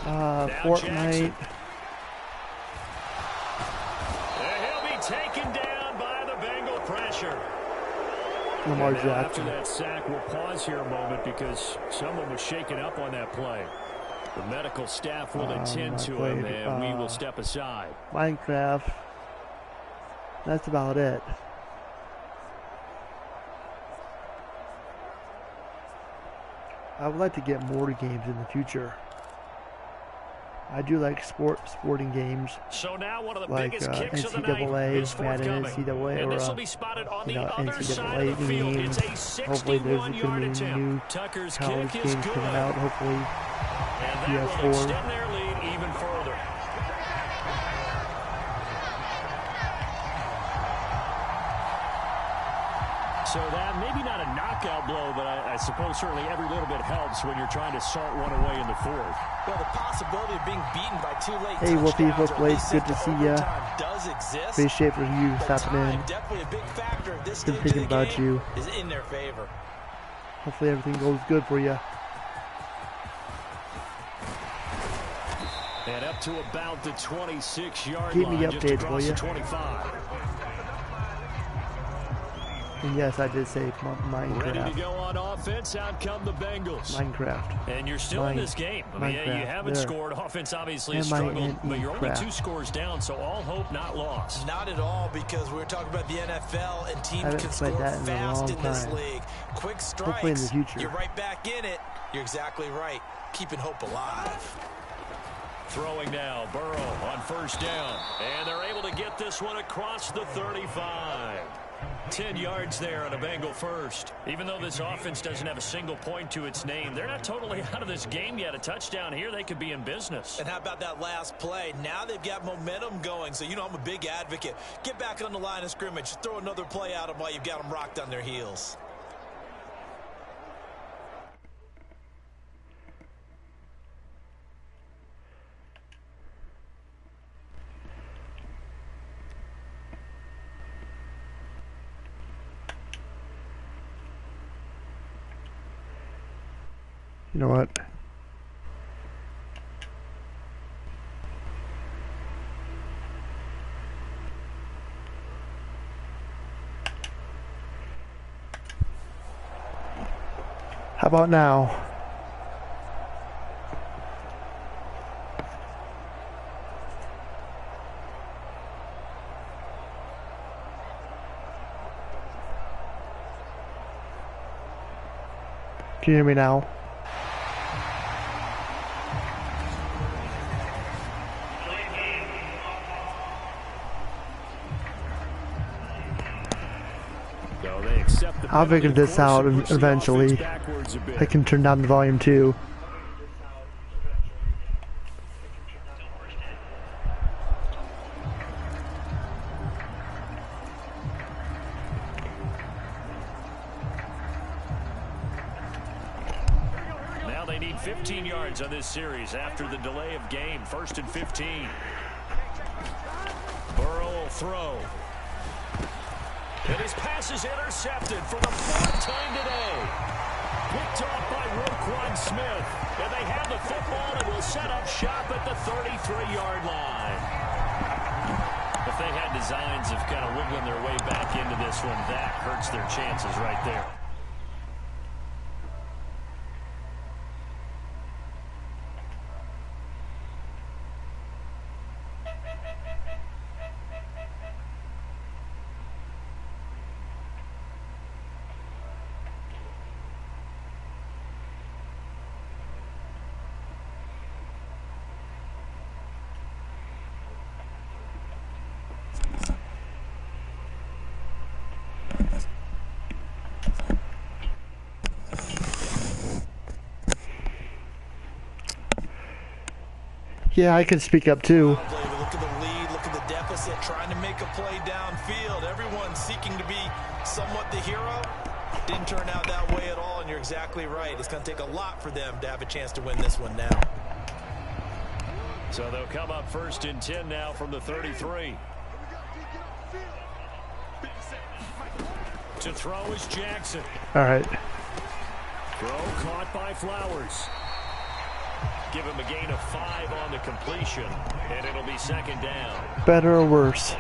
Fortnite. He'll be taken down by the Bengal pressure. Lamar After Jackson. that sack, we'll pause here a moment because someone was shaken up on that play. The medical staff will attend to him, and we will step aside. Minecraft. That's about it. I would like to get more games in the future. I do like sporting games. So now one of the like biggest kicks of the night NCAA, is Madden, forthcoming. NCAA, And this will or be spotted on you the know, other side of the field. games. It's a Hopefully there's 61-yard going to be new attempt. Tucker's college kick is games good. coming out. Hopefully And that will PS4. extend their lead even further. So that maybe not a knockout blow, but I suppose certainly every little bit helps when you're trying to salt one away in the 4th. Well, the possibility of being beaten by 2 late Hey, Wolfie, touchdowns Wolf or at least Blades, good to into see ya. overtime does exist. Appreciate for you But stopping in. time, definitely a big factor at this Been stage of the thinking about game, you. is in their favor. Hopefully everything goes good for you. And up to about the 26-yard Keep me line, just updated, across will the ya? 25. And yes, I did say Minecraft. Ready to go on offense. Out come the Bengals. Minecraft. And you're still in this game. I mean, you haven't scored. Offense obviously has struggled, but you're only 2 scores down, so all hope not lost. Not at all, because we're talking about the NFL, and teams can score fast in this league. Quick strikes. Hopefully in the future. You're right back in it. You're exactly right. Keeping hope alive. Throwing now, Burrow on first down. And they're able to get this one across the 35. 10 yards there on a Bengal first. Even though this offense doesn't have a single point to its name, they're not totally out of this game yet. A touchdown here, they could be in business. And how about that last play? Now they've got momentum going. So, you know, I'm a big advocate. Get back on the line of scrimmage. Throw another play at them while you've got them rocked on their heels. You know what? How about now? Can you hear me now? I'll figure this out eventually. I can turn down the volume too. Now they need 15 yards on this series after the delay of game. 1st and 15. Burrow will throw. And his pass is intercepted for the 4th time today. Picked off by Roquan Smith. And they have the football and will set up shop at the 33-yard line. If they had designs of kind of wiggling their way back into this one, that hurts their chances right there. Yeah, I can speak up too. Look at the lead, look at the deficit, trying to make a play downfield. Everyone's seeking to be somewhat the hero. Didn't turn out that way at all, and you're exactly right. It's going to take a lot for them to have a chance to win this one now. So they'll come up 1st and 10 now from the 33. To throw is Jackson. All right. Throw caught by Flowers. Give him a gain of 5 on the completion, and it'll be 2nd down. Better or worse?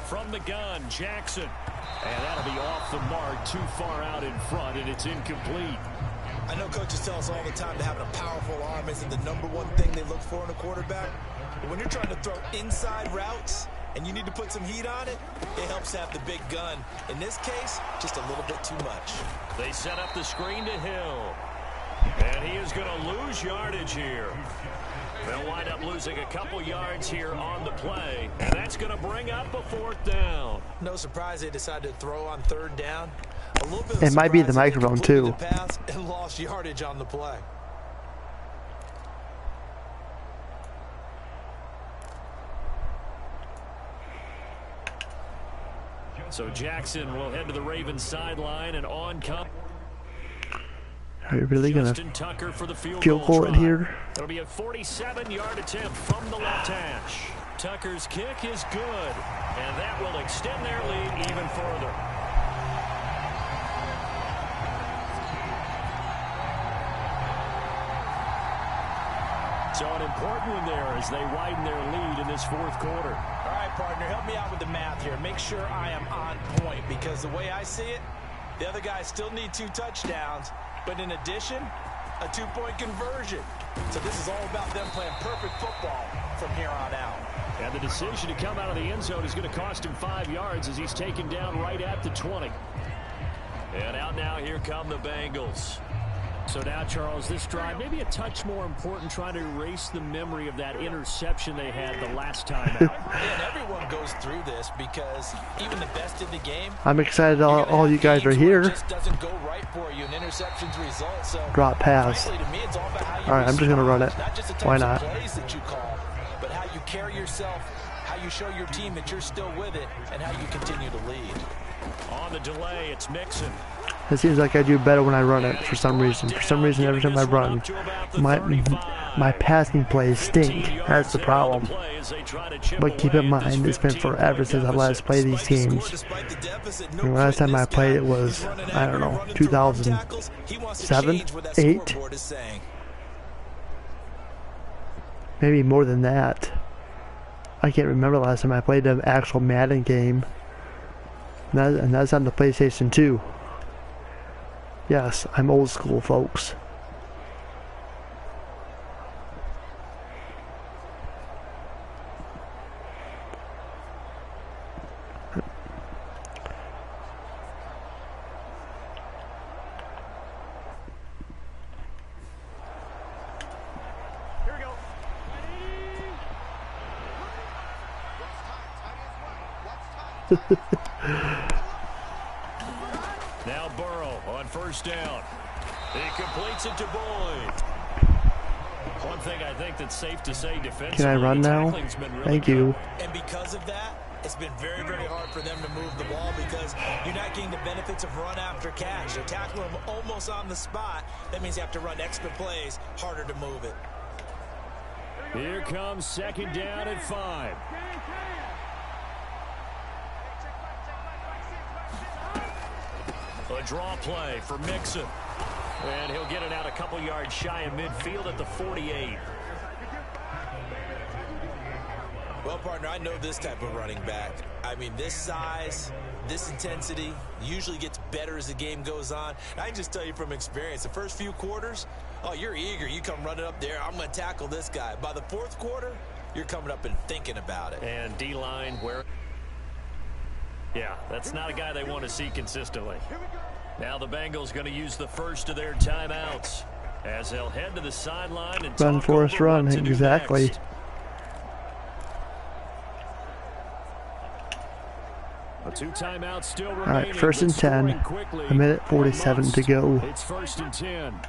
From the gun, Jackson. And that'll be off the mark, too far out in front, and it's incomplete. I know coaches tell us all the time that having a powerful arm isn't the #1 thing they look for in a quarterback. But when you're trying to throw inside routes and you need to put some heat on it, it helps have the big gun. In this case, just a little bit too much. They set up the screen to Hill. And he is going to lose yardage here. They'll wind up losing a couple yards here on the play, and that's going to bring up a 4th down. No surprise they decided to throw on 3rd down. A little bit of it might be the microphone too. The pass and lost yardage on the play. So Jackson will head to the Ravens sideline and on come. Are you really going to field goal it here? It'll be a 47-yard attempt from the left hash. Tucker's kick is good, and that will extend their lead even further. So an important one there as they widen their lead in this fourth quarter. All right, partner, help me out with the math here. Make sure I am on point, because the way I see it, the other guys still need 2 touchdowns, but in addition, a 2-point conversion. So this is all about them playing perfect football from here on out. And the decision to come out of the end zone is going to cost him 5 yards as he's taken down right at the 20. And out now, here come the Bengals. So now, Charles, this drive, maybe a touch more important, trying to erase the memory of that interception they had the last time out. And everyone goes through this because even the best in the game, I'm excited all you guys are here. Just doesn't go right for you. An interception's result. So drop pass. frankly, to me, it's all about how you all right, I'm just going to run it. Not just the Why types not? of plays that you call, but how you carry yourself, how you show your team that you're still with it, and how you continue to lead. On the delay, it's Mixon. It seems like I do better when I run it for some reason. For some reason, every time I run, my passing plays stink. That's the problem. But keep in mind, it's been forever since I last played these teams. And the last time I played it was, I don't know, 2007, 8? Maybe more than that. I can't remember the last time I played an actual Madden game. And that's on the PlayStation 2. Yes, I'm old school, folks. Here we go. Now Burrow on first down. He completes it to Boyd. One thing I think that's safe to say defensively. Can I run now? Thank you. And because of that, it's been very, very hard for them to move the ball because you're not getting the benefits of run after catch. You're tackling them almost on the spot. That means you have to run extra plays, harder to move it. Here comes second down at 5. A draw play for Mixon. And he'll get it out a couple yards shy of midfield at the 48. Well, partner, I know this type of running back. I mean, this size, this intensity usually gets better as the game goes on. And I can just tell you from experience, the first few quarters, oh, you're eager. You come running up there, I'm going to tackle this guy. By the fourth quarter, you're coming up and thinking about it. And D-line, where... Yeah, that's not a guy they want to see consistently. Now the Bengals going to use the first of their timeouts as they'll head to the sideline and Run, Forrest, run. Exactly. Next. A 2 timeouts still remaining. All right, first and 10. A minute 47 to go. It's first and 10.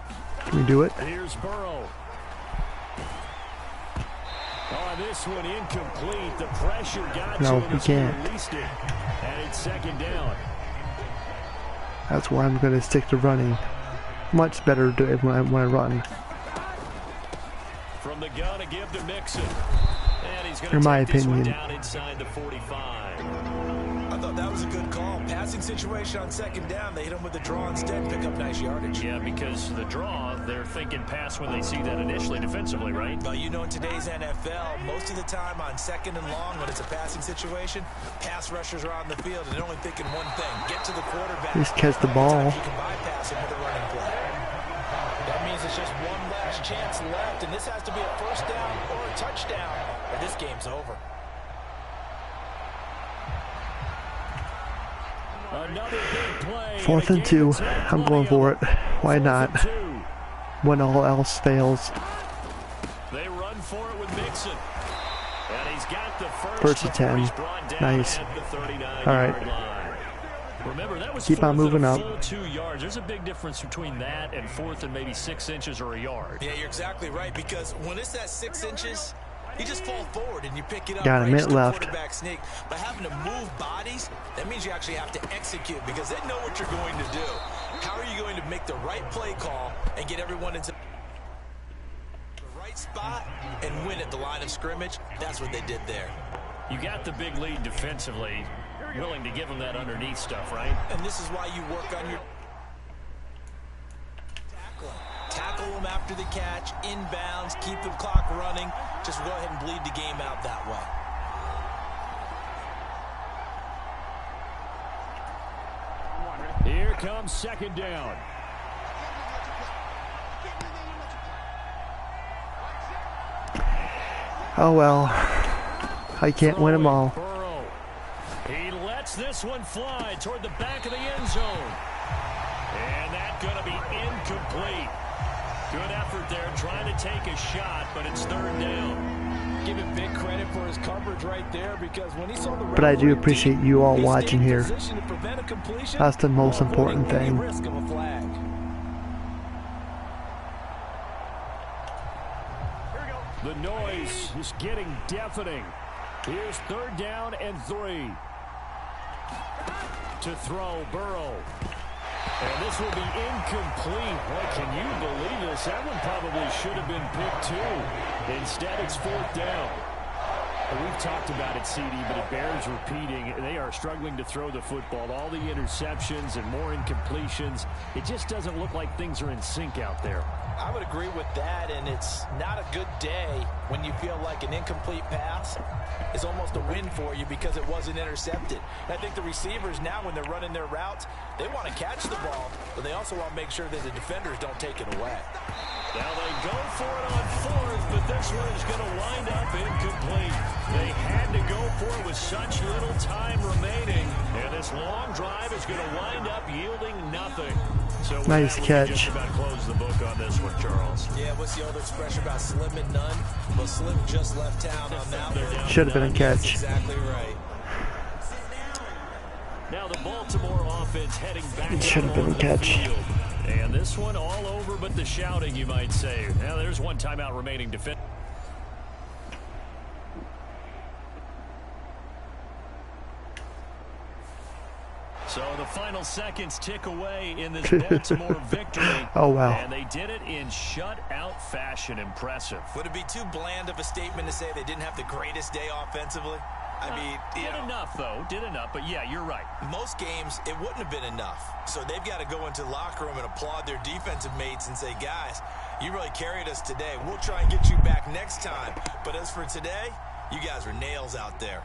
Can we do it? Here's Burrow. Oh, this one incomplete. The pressure got No, to him. we can't. Released it. And it's second down. That's why I'm going to stick to running. Much better to do it when I run. From the gun, a give to Mixon. And he's going In to my take this one opinion. down inside the 45. I thought that was a good call. Passing situation on second down. They hit him with the draw instead, pick up nice yardage. Yeah, because the draw, they're thinking pass when they see that initially defensively, right? But you know, in today's NFL, most of the time on second and long, when it's a passing situation, pass rushers are on the field and they're only thinking one thing: get to the quarterback. Just catch the ball. Sometimes you can bypass him with a running play. That means it's just one last chance left, and this has to be a first down or a touchdown, or this game's over. Another big play. 4th and 2. I'm going for it. Why not? When all else fails. They run for it with Mixon. And he's got the First and 10. Nice. All right. Remember, that was Keep on moving up. full 2 yards. There's a big difference between that and 4th and maybe 6 inches or a yard. Yeah, you're exactly right, because when it's that 6 inches, you just fall forward and you pick it up. Got a right? minute Just a left. Quarterback sneak. But having to move bodies, that means you actually have to execute because they know what you're going to do. How are you going to make the right play call and get everyone into the right spot and win it at the line of scrimmage, that's what they did there. You got the big lead defensively. Willing to give them that underneath stuff, right? And this is why you work on your tackle them after the catch, inbounds, keep the clock running. Just go ahead and bleed the game out that way. Here comes second down. Oh well, I can't win them all. Burrow. He lets this one fly toward the back of the end zone. And that's going to be incomplete. Good effort there trying to take a shot, but it's third down. Give him big credit for his coverage right there, because when he saw the But I do appreciate you all watching here. That's That's the most important thing. Risk of a flag. The noise is getting deafening. Here's third down and 3. To throw, Burrow. And this will be incomplete. Boy, can you believe this? That one probably should have been picked too. Instead, it's fourth down. We've talked about it, CD, but it bears repeating. They are struggling to throw the football. All the interceptions and more incompletions. It just doesn't look like things are in sync out there. I would agree with that, and it's not a good day when you feel like an incomplete pass is almost a win for you because it wasn't intercepted. And I think the receivers now, when they're running their routes, they want to catch the ball, but they also want to make sure that the defenders don't take it away. Now they go for it on fourth, but this one is going to wind up incomplete. They had to go for it with such little time remaining, and this long drive is going to wind up yielding nothing. So nice catch. Just about close the book on this one, Charles. Yeah, what's the old expression about slim and none? Well, Slim just left town on that one. Should have been a catch. Exactly right. Now the Baltimore offense heading back. It should have been a catch. And this one all over but the shouting, you might say. Now there's one timeout remaining. So the final seconds tick away in this Baltimore victory. Oh, wow. And they did it in shutout fashion. Impressive. Would it be too bland of a statement to say they didn't have the greatest day offensively? I mean, did enough, though. Did enough. But, yeah, you're right. Most games, it wouldn't have been enough. So they've got to go into the locker room and applaud their defensive mates and say, guys, you really carried us today. We'll try and get you back next time. But as for today, you guys are nails out there.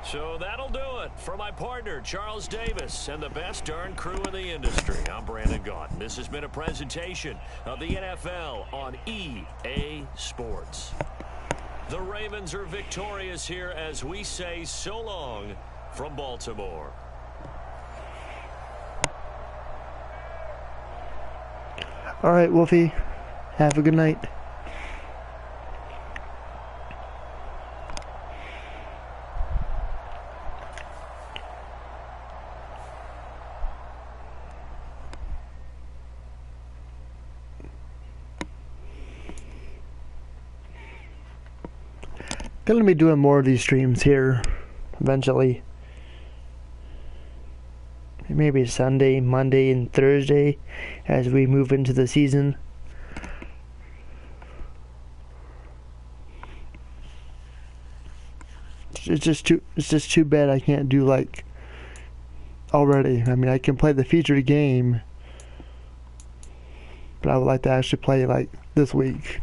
So that'll do it for my partner, Charles Davis, and the best darn crew in the industry. I'm Brandon Gaudin. This has been a presentation of the NFL on EA Sports. The Ravens are victorious here as we say so long from Baltimore. All right, Wolfie. Have a good night. Gonna be doing more of these streams here eventually. Maybe Sunday, Monday, and Thursday as we move into the season. It's just too bad I can't do like already. I mean, I can play the featured game, but I would like to actually play like this week.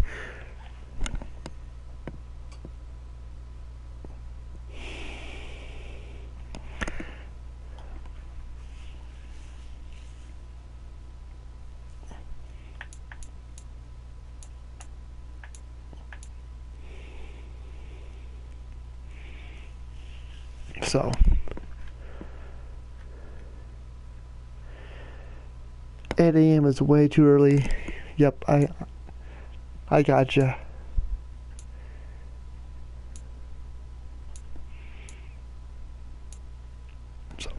So, 8 a.m. is way too early. Yep, I gotcha. So,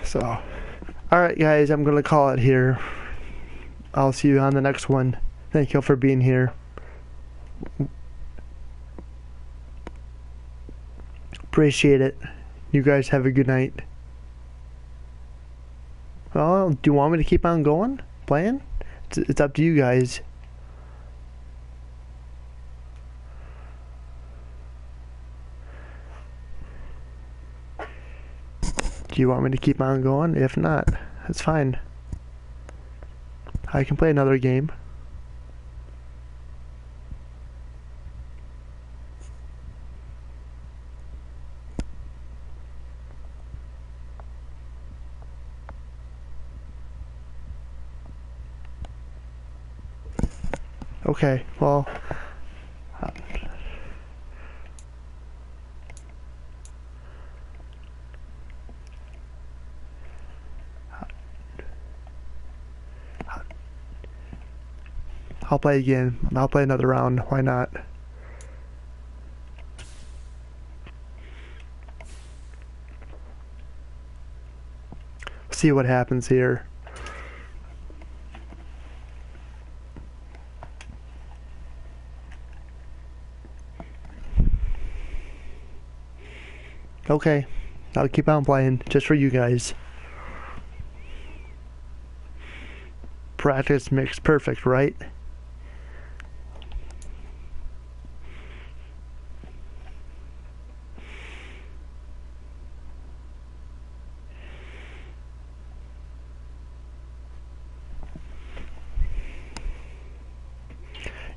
So, alright guys, I'm going to call it here. I'll see you on the next one. Thank you for being here. Appreciate it. You guys have a good night. Well, do you want me to keep on going? Playing? It's up to you guys. Do you want me to keep on going? If not, that's fine. I can play another game. Okay, well... I'll play again. I'll play another round. Why not? See what happens here. Okay, I'll keep on playing just for you guys. Practice makes perfect, right?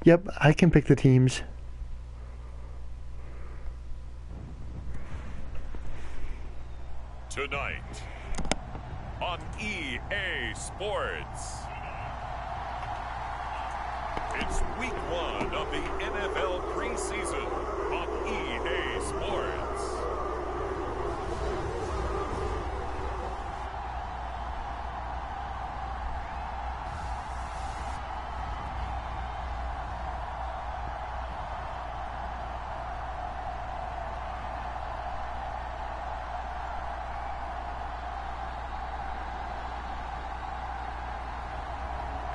Yep, I can pick the teams. Tonight on EA Sports, it's week 1 of the NFL preseason on EA Sports.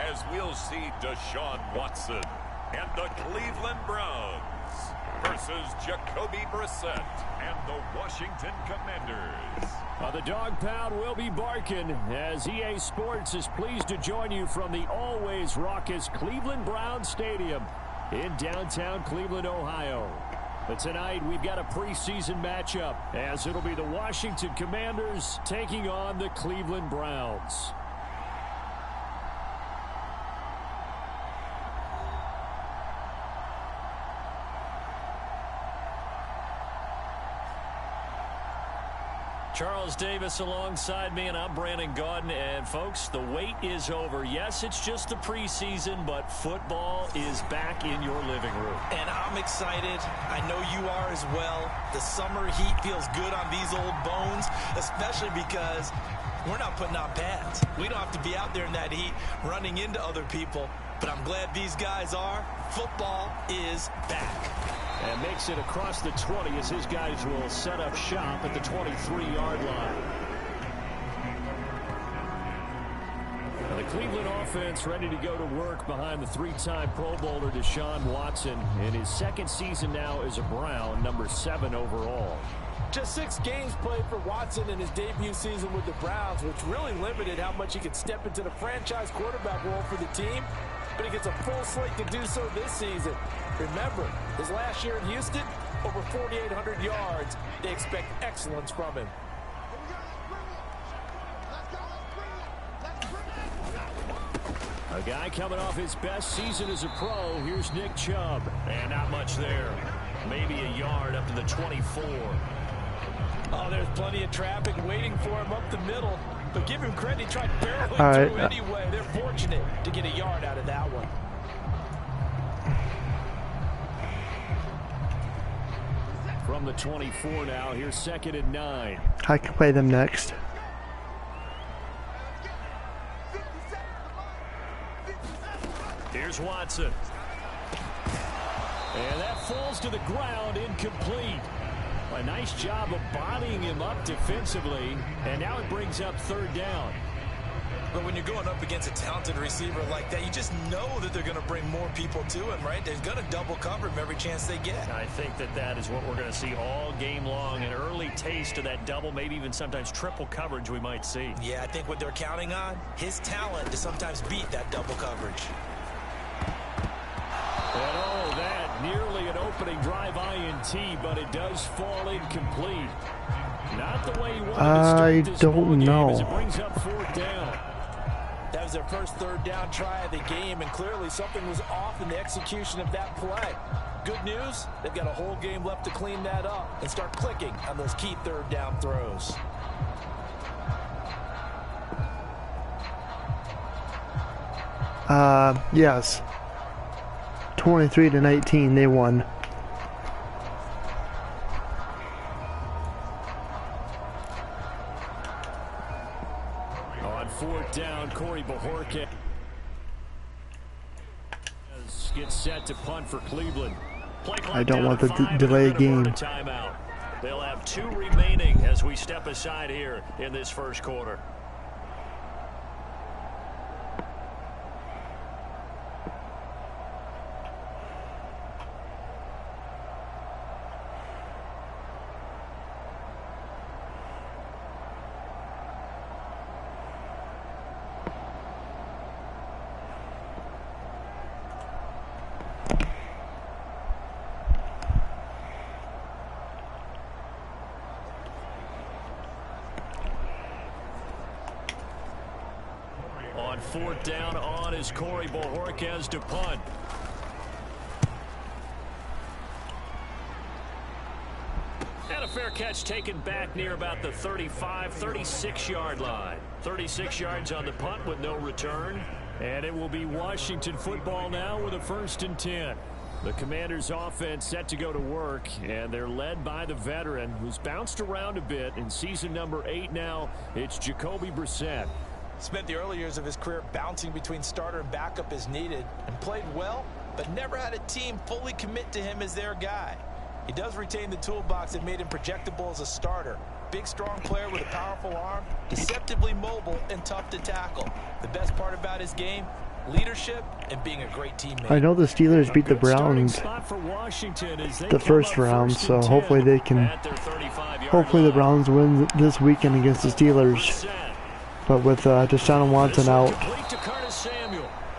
As we'll see Deshaun Watson and the Cleveland Browns versus Jacoby Brissett and the Washington Commanders. The dog pound will be barking as EA Sports is pleased to join you from the always raucous Cleveland Browns Stadium in downtown Cleveland, Ohio. But tonight we've got a preseason matchup as it'll be the Washington Commanders taking on the Cleveland Browns. Charles Davis alongside me, and I'm Brandon Gaudin. And, folks, the wait is over. Yes, it's just the preseason, but football is back in your living room. And I'm excited. I know you are as well. The summer heat feels good on these old bones, especially because we're not putting on pads. We don't have to be out there in that heat running into other people. But I'm glad these guys are. Football is back. And makes it across the 20 as his guys will set up shop at the 23-yard line. Now the Cleveland offense ready to go to work behind the 3-time Pro Bowler Deshaun Watson in his second season now as a Brown, number 7 overall. Just 6 games played for Watson in his debut season with the Browns, which really limited how much he could step into the franchise quarterback role for the team. But he gets a full slate to do so this season. Remember, his last year in Houston, over 4,800 yards. They expect excellence from him. A guy coming off his best season as a pro. Here's Nick Chubb. And not much there. Maybe a yard up to the 24. Oh, there's plenty of traffic waiting for him up the middle. But give him credit, he tried barreling through anyway. They're fortunate to get a yard out of that one. From the 24 now, here's 2nd and 9. I can play them next. Here's Watson. And that falls to the ground, incomplete. A nice job of bodying him up defensively, and now it brings up 3rd down. But when you're going up against a talented receiver like that, you just know that they're going to bring more people to him, right? They're going to double cover him every chance they get. I think that is what we're going to see all game long, an early taste of that double, maybe even sometimes triple coverage we might see. Yeah, I think what they're counting on, his talent to sometimes beat that double coverage. And oh, that nearly an opening drive INT, but it does fall incomplete. Not the way he wanted to start this ball game as it brings up 4th down. That was their first 3rd down try of the game, and clearly something was off in the execution of that play. Good news, they've got a whole game left to clean that up and start clicking on those key 3rd down throws. Yes. 23-19, they won. On 4th down, Corey Bajorquez gets set to punt for Cleveland. I don't want the delay game. Timeout. They'll have 2 remaining as we step aside here in this 1st quarter. On 4th down, on is Corey Bajorquez to punt. And a fair catch taken back near about the 35, 36-yard line. 36 yards on the punt with no return. And it will be Washington football now with a 1st and 10. The Commanders' offense set to go to work, and they're led by the veteran who's bounced around a bit in season number 8 now. It's Jacoby Brissett. Spent the early years of his career bouncing between starter and backup as needed, and played well, but never had a team fully commit to him as their guy. He does retain the toolbox that made him projectable as a starter. Big, strong player with a powerful arm, deceptively mobile and tough to tackle. The best part about his game, leadership and being a great teammate. I know the Steelers beat the Browns the 1st round, so hopefully they can. Hopefully the Browns win this weekend against the Steelers. But with Deshaun Watson out,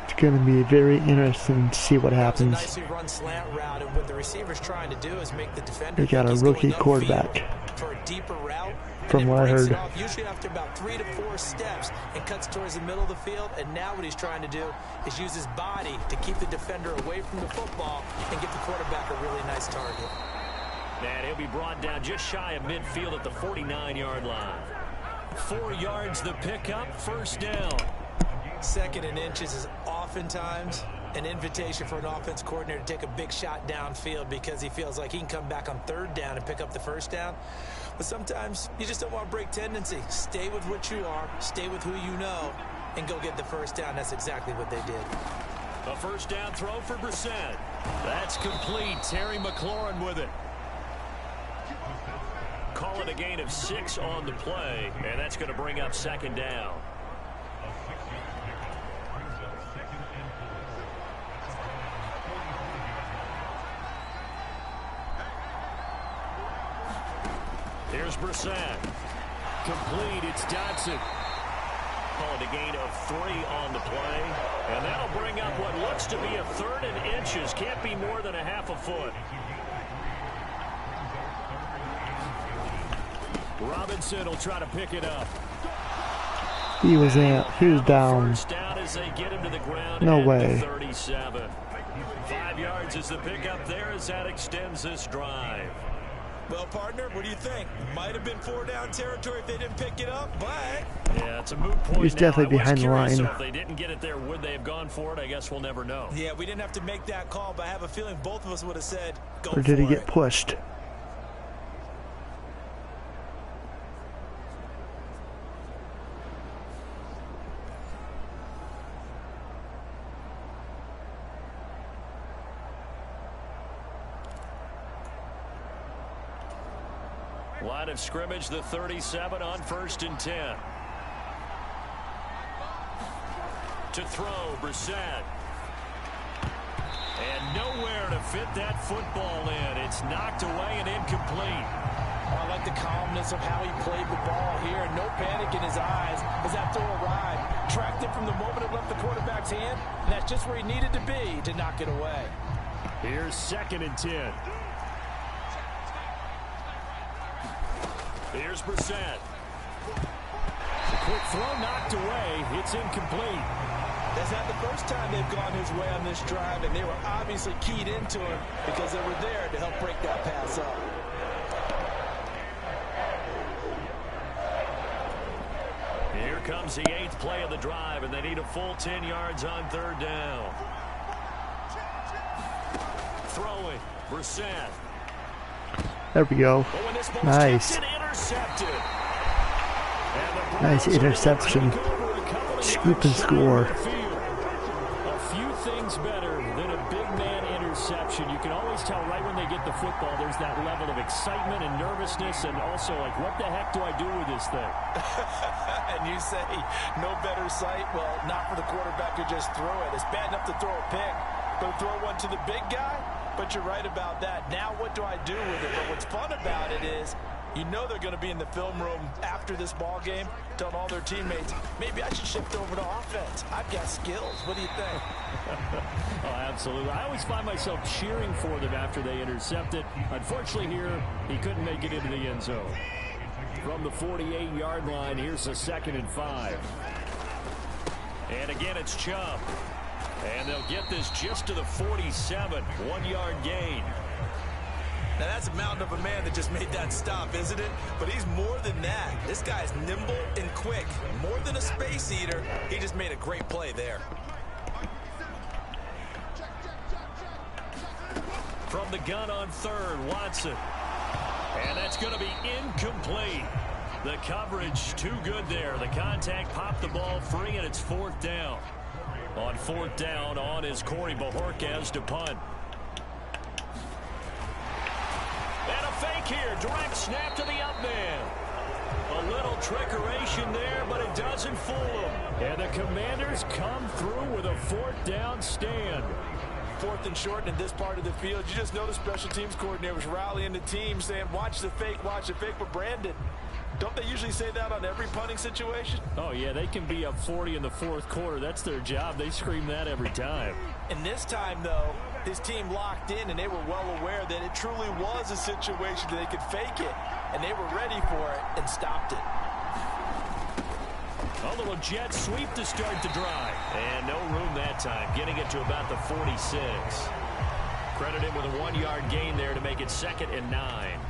it's going to be very interesting to see what happens. They got a rookie quarterback, from what I heard. Usually after about 3 to 4 steps and cuts towards the middle of the field, and now what he's trying to do is use his body to keep the defender away from the football and give the quarterback a really nice target. And he'll be brought down just shy of midfield at the 49-yard line. 4 yards the pickup, 1st down. 2nd and inches is oftentimes an invitation for an offense coordinator to take a big shot downfield because he feels like he can come back on 3rd down and pick up the 1st down. But sometimes you just don't want to break tendency. Stay with what you are, stay with who you know, and go get the 1st down. That's exactly what they did. A 1st down throw for Brissett. That's complete. Terry McLaurin with it. Call it a gain of 6 on the play, and that's going to bring up 2nd down. Here's Brissett. Complete. It's Dotson. Call it a gain of 3 on the play, and that'll bring up what looks to be a 3rd and inches. Can't be more than a half a foot. Robinson will try to pick it up. He was down. No way. 37. 5 yards is the pickup there as that extends this drive. Well, partner, what do you think? Might have been 4-down territory if they didn't pick it up, but... Yeah, it's a moot point. He's definitely behind the line. So if they didn't get it there, would they have gone for it? I guess we'll never know. Yeah, we didn't have to make that call, but I have a feeling both of us would have said, go for it. Or did he get pushed? Line of scrimmage, the 37 on 1st and 10. To throw, Brissett. And nowhere to fit that football in. It's knocked away and incomplete. I like the calmness of how he played the ball here. No panic in his eyes as that throw arrived. Tracked it from the moment it left the quarterback's hand. And that's just where he needed to be to knock it away. Here's 2nd and 10. Here's Brissett. Quick throw knocked away. It's incomplete. That's not the first time they've gone his way on this drive, and they were obviously keyed into him because they were there to help break that pass up. Here comes the 8th play of the drive, and they need a full 10 yards on 3rd down. Throwing, Brissett. There we go. Nice. Nice interception. Scoop and score. A few things better than a big man interception. You can always tell right when they get the football, there's that level of excitement and nervousness, and also like, what the heck do I do with this thing? And you say, no better sight? Well, not for the quarterback to just throw it. It's bad enough to throw a pick, but throw one to the big guy? But you're right about that. Now what do I do with it? But what's fun about it is, you know they're going to be in the film room after this ball game, telling all their teammates, maybe I should shift over to offense. I've got skills. What do you think? Oh, absolutely. I always find myself cheering for them after they intercept it. Unfortunately here, he couldn't make it into the end zone. From the 48-yard line, here's a 2nd and 5. And again, it's Chubb. And they'll get this just to the 47. 1-yard gain. Now, that's a mountain of a man that just made that stop, isn't it? But he's more than that. This guy's nimble and quick. More than a space eater. He just made a great play there. From the gun on 3rd, Watson. And that's going to be incomplete. The coverage too good there. The contact popped the ball free, and it's 4th down. On 4th down, on is Corey Bojorquez to punt. And a fake here. Direct snap to the up man. A little trickeration there, but it doesn't fool them. And the Commanders come through with a 4th down stand. 4th and short in this part of the field. You just know the special teams coordinator was rallying the team, saying, watch the fake, but Brandon, don't they usually say that on every punting situation? Oh, yeah, they can be up 40 in the 4th quarter. That's their job. They scream that every time. And this time, though, his team locked in, and they were well aware that it truly was a situation that they could fake it, and they were ready for it and stopped it. A little jet sweep to start the drive. And no room that time, getting it to about the 46. Credit him with a 1-yard gain there to make it 2nd and 9.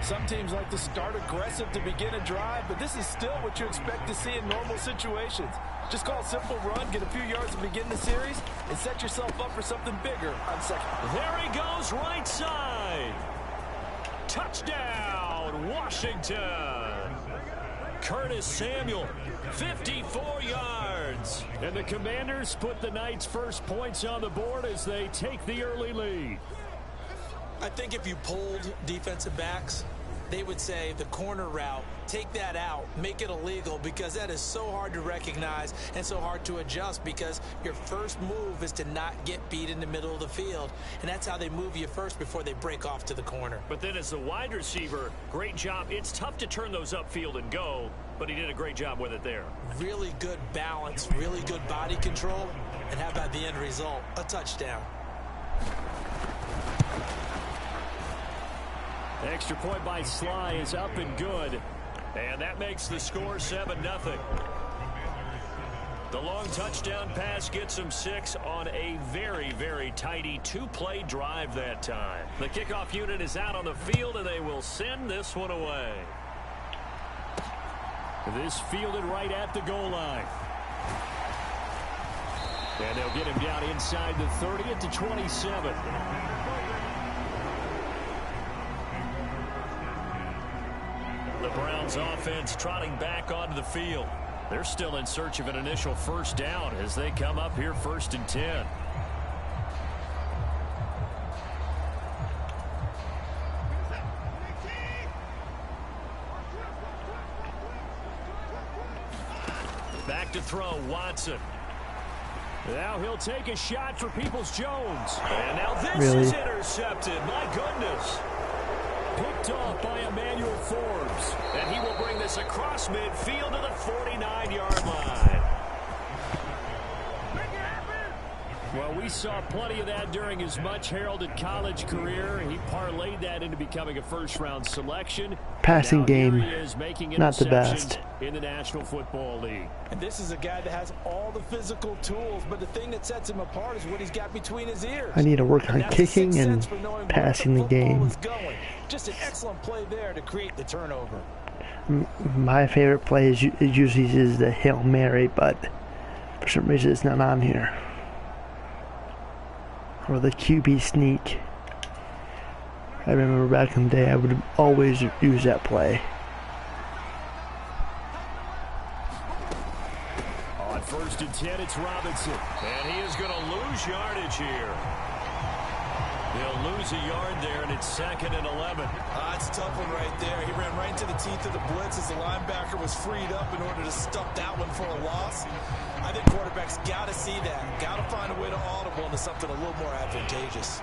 Some teams like to start aggressive to begin a drive, but this is still what you expect to see in normal situations. Just call a simple run, get a few yards to begin the series, and set yourself up for something bigger on 2nd. There he goes, right side. Touchdown, Washington. Curtis Samuel, 54 yards. And the Commanders put the night's first points on the board as they take the early lead. I think if you polled defensive backs, they would say the corner route, take that out, make it illegal, because that is so hard to recognize and so hard to adjust, because your first move is to not get beat in the middle of the field, and that's how they move you first before they break off to the corner. But then as the wide receiver, great job. It's tough to turn those upfield and go, but he did a great job with it there. Really good balance, really good body control, and how about the end result? A touchdown. Extra point by Sly is up and good. And that makes the score 7-0. The long touchdown pass gets him 6 on a very, very tidy 2-play drive that time. The kickoff unit is out on the field, and they will send this one away. This fielded right at the goal line. And they'll get him down inside the 30 at the 27. The Browns offense trotting back onto the field. They're still in search of an initial first down as they come up here 1st and 10. Back to throw, Watson. Now he'll take a shot for Peoples-Jones. And now this is intercepted. My goodness. Picked off by Emmanuel Forbes. And he will bring this across midfield to the 49-yard line. Well, we saw plenty of that during his much-heralded college career. He parlayed that into becoming a first-round selection. Passing game, not the best. In the National Football League. And this is a guy that has all the physical tools, but the thing that sets him apart is what he's got between his ears. I need to work on kicking and passing the game. Just an excellent play there to create the turnover. My favorite play is usually the Hail Mary, but for some reason it's not on here. Or the QB sneak. I remember back in the day I would always use that play. On 1st and 10, it's Robinson. And he is going to lose yardage here. They'll lose a yard there, and it's 2nd and 11. That's a tough one right there. He ran right into the teeth of the blitz as the linebacker was freed up in order to stuff that one for a loss. I think quarterbacks got to see that. Got to find a way to audible into something a little more advantageous.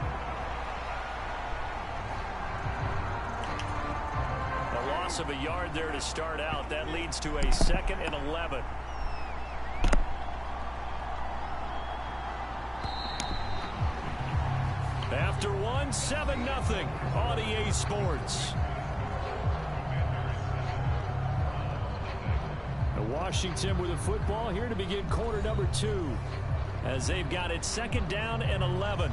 A loss of a yard there to start out. That leads to a 2nd and 11. After 7-0 on EA Sports. Washington with the football here to begin quarter number 2 as they've got it 2nd down and 11.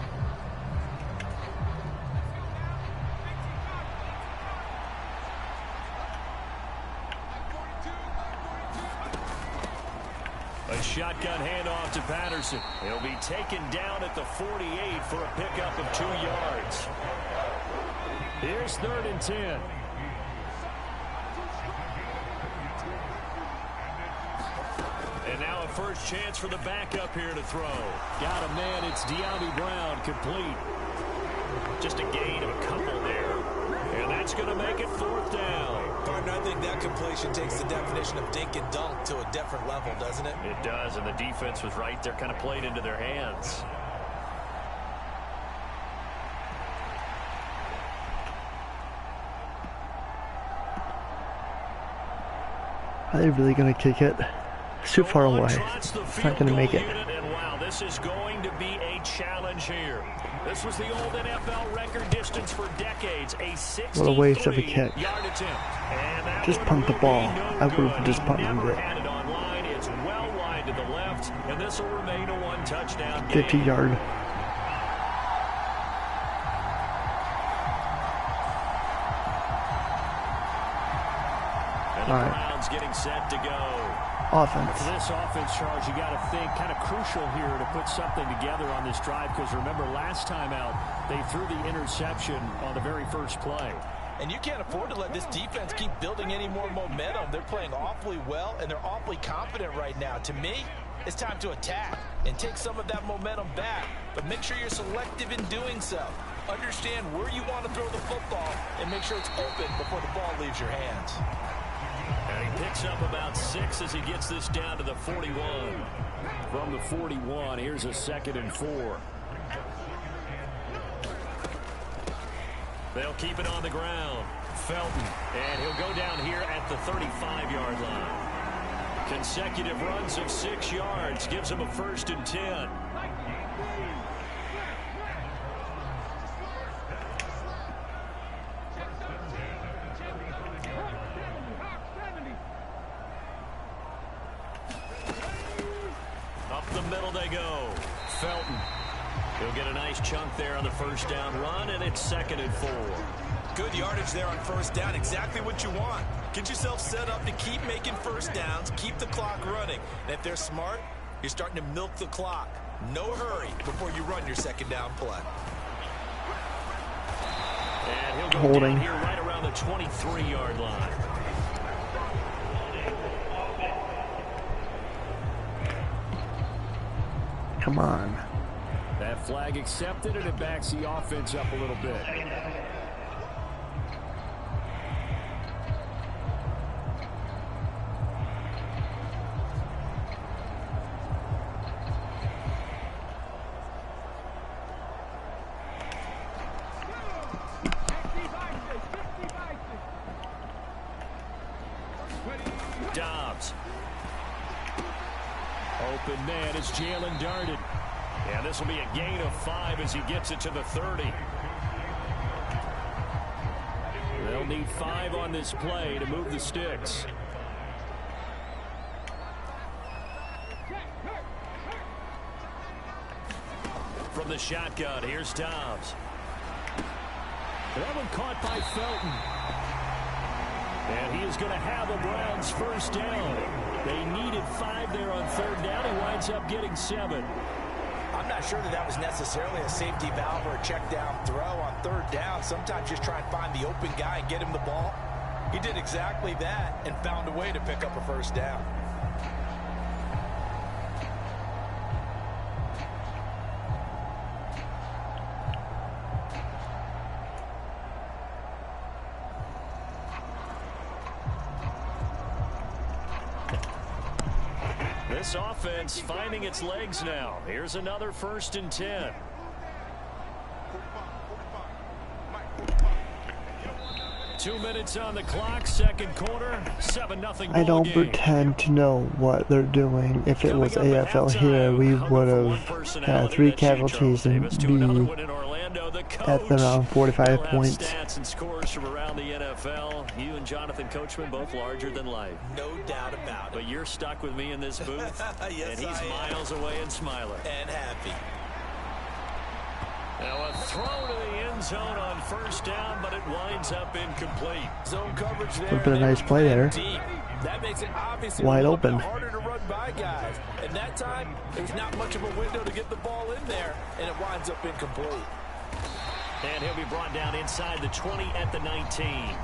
A shotgun handoff to Patterson. He'll be taken down at the 48 for a pickup of 2 yards. Here's 3rd and 10. And now a first chance for the backup here to throw. Got a man. It's De'Ami Brown, complete. Just a gain of a couple there. And that's going to make it 4th down. Partner, I think that completion takes the definition of dink and dunk to a different level, doesn't it? It does, and the defense was right there, kind of played into their hands. Are they really going to kick it? It's too far away. It's not going to make it. And wow, this is going to be a challenge here. This was the old NFL record distance for decades. A 63-yard What a waste of a kick. attempt. Just punt the ball. I would have just punted it. It's well wide to the left, and this will remain a 1-touchdown game. 50-yard. And the Browns getting set to go. Offense. For this offense, Charles, you got to think kind of crucial here to put something together on this drive, because remember last time out they threw the interception on the very first play. And you can't afford to let this defense keep building any more momentum. They're playing awfully well, and they're awfully confident right now. To me, it's time to attack and take some of that momentum back, but make sure you're selective in doing so. Understand where you want to throw the football and make sure it's open before the ball leaves your hands. And he picks up about 6 as he gets this down to the 41. From the 41, here's a 2nd and 4. They'll keep it on the ground. Felton. And he'll go down here at the 35-yard line. Consecutive runs of 6 yards gives him a 1st and 10. middle they go. Felton. He'll get a nice chunk there on the first down run, and it's 2nd and 4. Good yardage there on first down. Exactly what you want. Get yourself set up to keep making first downs, keep the clock running. And if they're smart, you're starting to milk the clock. No hurry before you run your 2nd down play. And he'll go Holding down here right around the 23-yard line. Come on. That flag accepted, and it backs the offense up a little bit. Dobbs. Open man is Jalen Darden. And this will be a gain of 5 as he gets it to the 30. They'll need 5 on this play to move the sticks. From the shotgun, here's Dobbs. That one caught by Felton. And he is going to have the Browns first down. They needed 5 there on 3rd down. He winds up getting 7. I'm not sure that was necessarily a safety valve or a check down throw on 3rd down. Sometimes just try and find the open guy and get him the ball. He did exactly that and found a way to pick up a first down. This offense finding its legs now. Here's another 1st and 10. Two minutes on the clock, 2nd quarter, 7-0. I don't pretend to know what they're doing. If it was AFL here, we would have had 3 casualties and be at around 45 points. Stats and scores from around the NFL. You and Jonathan Coachman both larger than life. No doubt about it. But you're stuck with me in this booth, yes, and he's miles away and smiling. And happy. Now a throw to the end zone on 1st down, but it winds up incomplete. Zone coverage there. It's been a nice play there. That makes it obviously Wide a little open. bit harder to run by guys. And that time, there's not much of a window to get the ball in there, and it winds up incomplete. And he'll be brought down inside the 20 at the 19.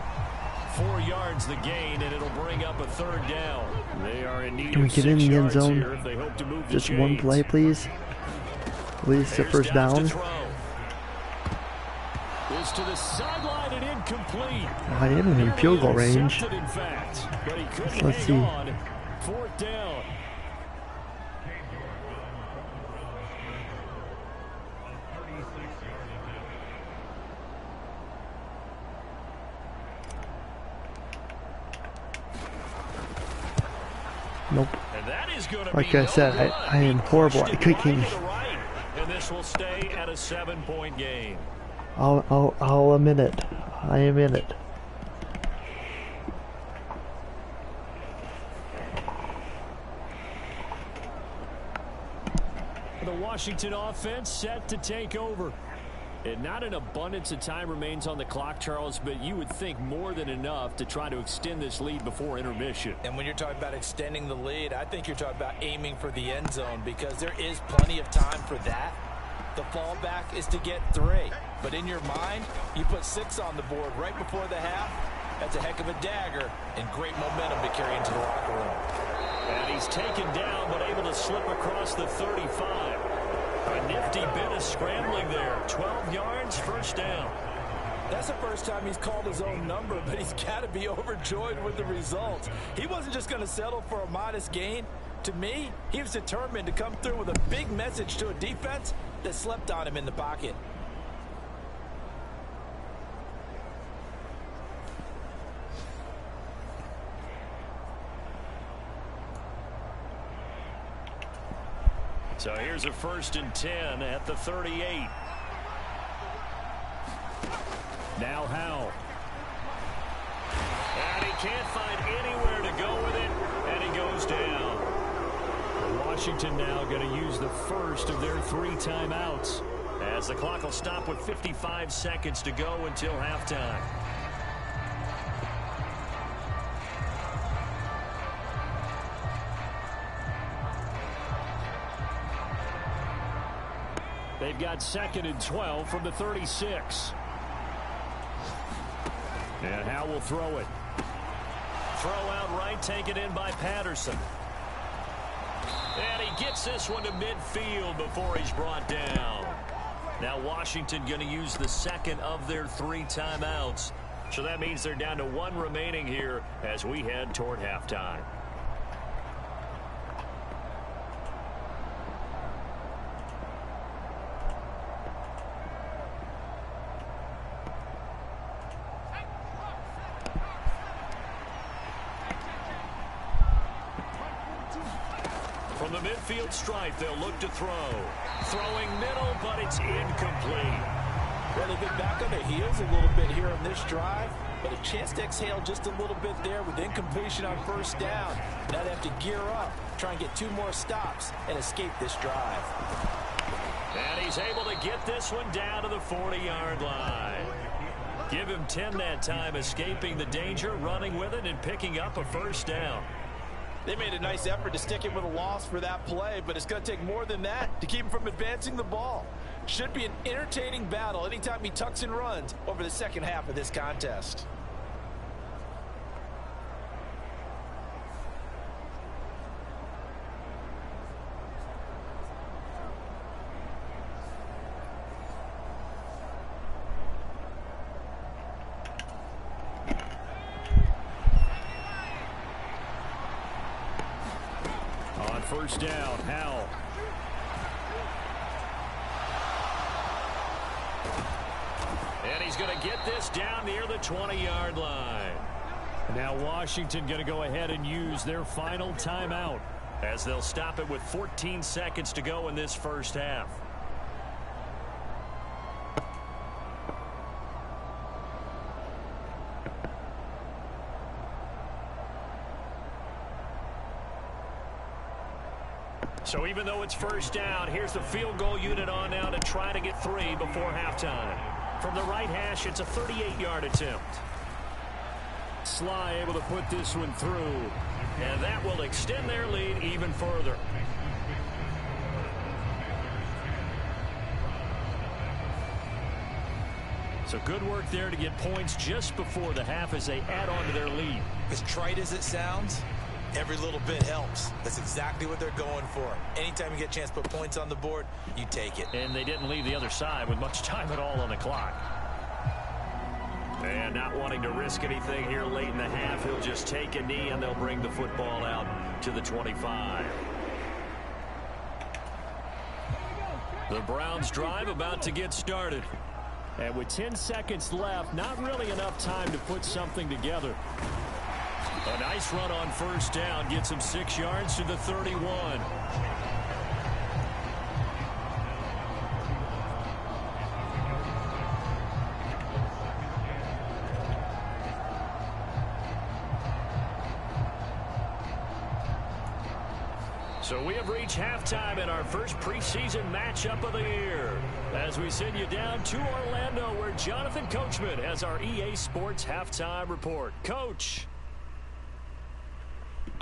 4 yards the gain, and it'll bring up a 3rd down. They are in need Can we of get 6 in the end yards zone? here if they hope to move the Just chains. one play, please. At least the Here's first Dobbs down. to throw. This to the sideline and incomplete. I am in field goal range. Intercepted, in fact, but he couldn't Let's hang see. on. 4th down. Nope. And that is going to Like be I said, no good. I am horrible at kicking. Right to the right, and this will stay at a 7-point game. I'll admit it. I am in it. The Washington offense set to take over. And not an abundance of time remains on the clock, Charles, but you would think more than enough to try to extend this lead before intermission. And when you're talking about extending the lead, I think you're talking about aiming for the end zone because there is plenty of time for that. The fallback is to get 3. But in your mind, you put 6 on the board right before the half. That's a heck of a dagger and great momentum to carry into the locker room. And he's taken down but able to slip across the 35. A nifty bit of scrambling there. 12 yards, 1st down. That's the first time he's called his own number, but he's got to be overjoyed with the results. He wasn't just going to settle for a modest gain. To me, he was determined to come through with a big message to a defense that slept on him in the pocket. So here's a 1st and 10 at the 38. Now Howe. And he can't find anywhere to go with it, and he goes down. The Washington now going to use the first of their 3 timeouts, as the clock will stop with 55 seconds to go until halftime. They've got 2nd and 12 from the 36. And Howe will throw it. Throw out right, taken in by Patterson. And he gets this one to midfield before he's brought down. Now Washington going to use the 2nd of their 3 timeouts. So that means they're down to 1 remaining here as we head toward halftime. From the midfield stripe, they'll look to throw. Throwing middle, but it's incomplete. Well, they've been back on their heels a little bit here on this drive, but a chance to exhale just a little bit there with incompletion on 1st down. Now they have to gear up, try and get 2 more stops, and escape this drive. And he's able to get this one down to the 40-yard line. Give him 10 that time, escaping the danger, running with it, and picking up a 1st down. They made a nice effort to stick him with a loss for that play, but it's going to take more than that to keep him from advancing the ball. Should be an entertaining battle anytime he tucks and runs over the 2nd half of this contest. On 1st down, Howell. And he's going to get this down near the 20-yard line. Now Washington going to go ahead and use their final timeout, as they'll stop it with 14 seconds to go in this 1st half. So even though it's 1st down, here's the field goal unit on now to try to get 3 before halftime. From the right hash, it's a 38-yard attempt. Sly able to put this one through, and that will extend their lead even further. So good work there to get points just before the half as they add on to their lead. As trite as it sounds, every little bit helps. That's exactly what they're going for. Anytime you get a chance to put points on the board, you take it. And they didn't leave the other side with much time at all on the clock. And not wanting to risk anything here late in the half, he'll just take a knee and they'll bring the football out to the 25. The Browns drive about to get started. And with 10 seconds left, not really enough time to put something together. A nice run on 1st down gets him 6 yards to the 31. So we have reached halftime in our first preseason matchup of the year, as we send you down to Orlando, where Jonathan Coachman has our EA Sports Halftime Report. Coach.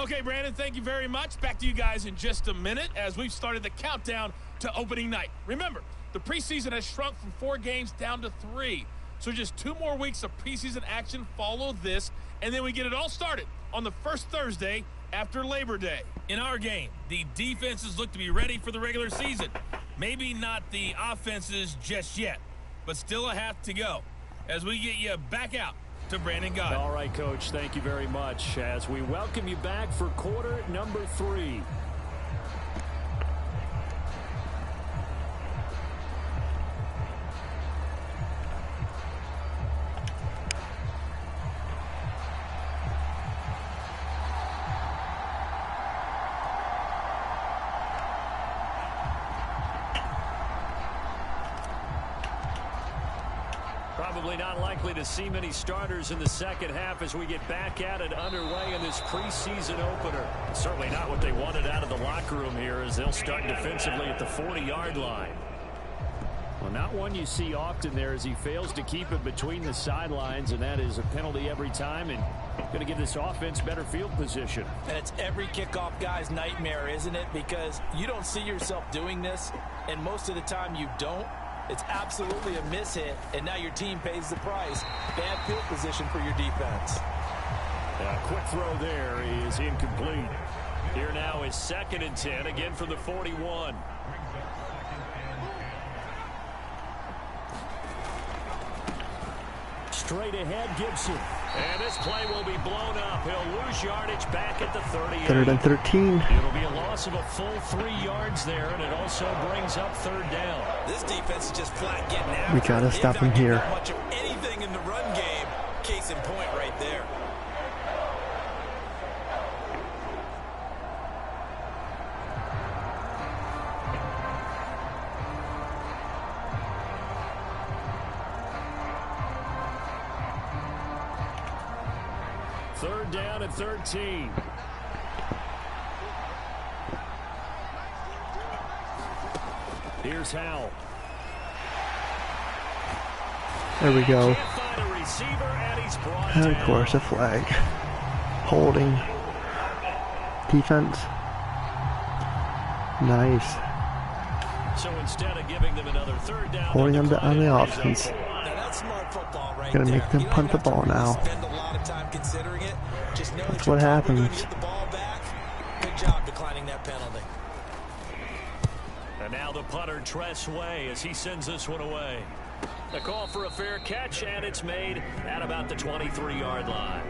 Okay, Brandon, thank you very much. Back to you guys in just a minute as we've started the countdown to opening night. Remember, the preseason has shrunk from 4 games down to 3. So just 2 more weeks of preseason action follow this, and then we get it all started on the first Thursday after Labor Day. In our game, the defenses look to be ready for the regular season. Maybe not the offenses just yet, but still a half to go as we get you back out to Brandon Gaudin. All right, Coach, thank you very much as we welcome you back for quarter number 3. Probably not likely to see many starters in the second half as we get back at it underway in this preseason opener. Certainly not what they wanted out of the locker room here as they'll start defensively at the 40-yard line. Well, not one you see often there as he fails to keep it between the sidelines, and that is a penalty every time and going to give this offense better field position. And it's every kickoff guy's nightmare, isn't it? Because you don't see yourself doing this, and most of the time you don't. It's absolutely a mishit, and now your team pays the price. Bad field position for your defense. A quick throw there is incomplete. Here now is 2nd and 10, again from the 41. Straight ahead, Gibson. And this play will be blown up. He'll lose yardage back at the 38. 3rd and 13. It'll be a loss of a full 3 yards there, and it also brings up 3rd down. This defense is just flat getting after. We got to stop him here. Not much of anything in the run game. Case in point right there. Third down at 13. Here's Howell. There we go. Can't find a receiver, and he's brought And of down. course, a flag. Holding. Defense. Nice. So instead of giving them another 3rd down, Holding them on the clock offense. Now that's smart football right Gonna there. make them You don't punt the have to ball really now. spend a lot of time considering it. Just know That's that you're what probably gonna happens. get the ball back. Good job declining that penalty. And now the punter, Tress Way, as he sends this one away. The call for a fair catch, and it's made at about the 23-yard line.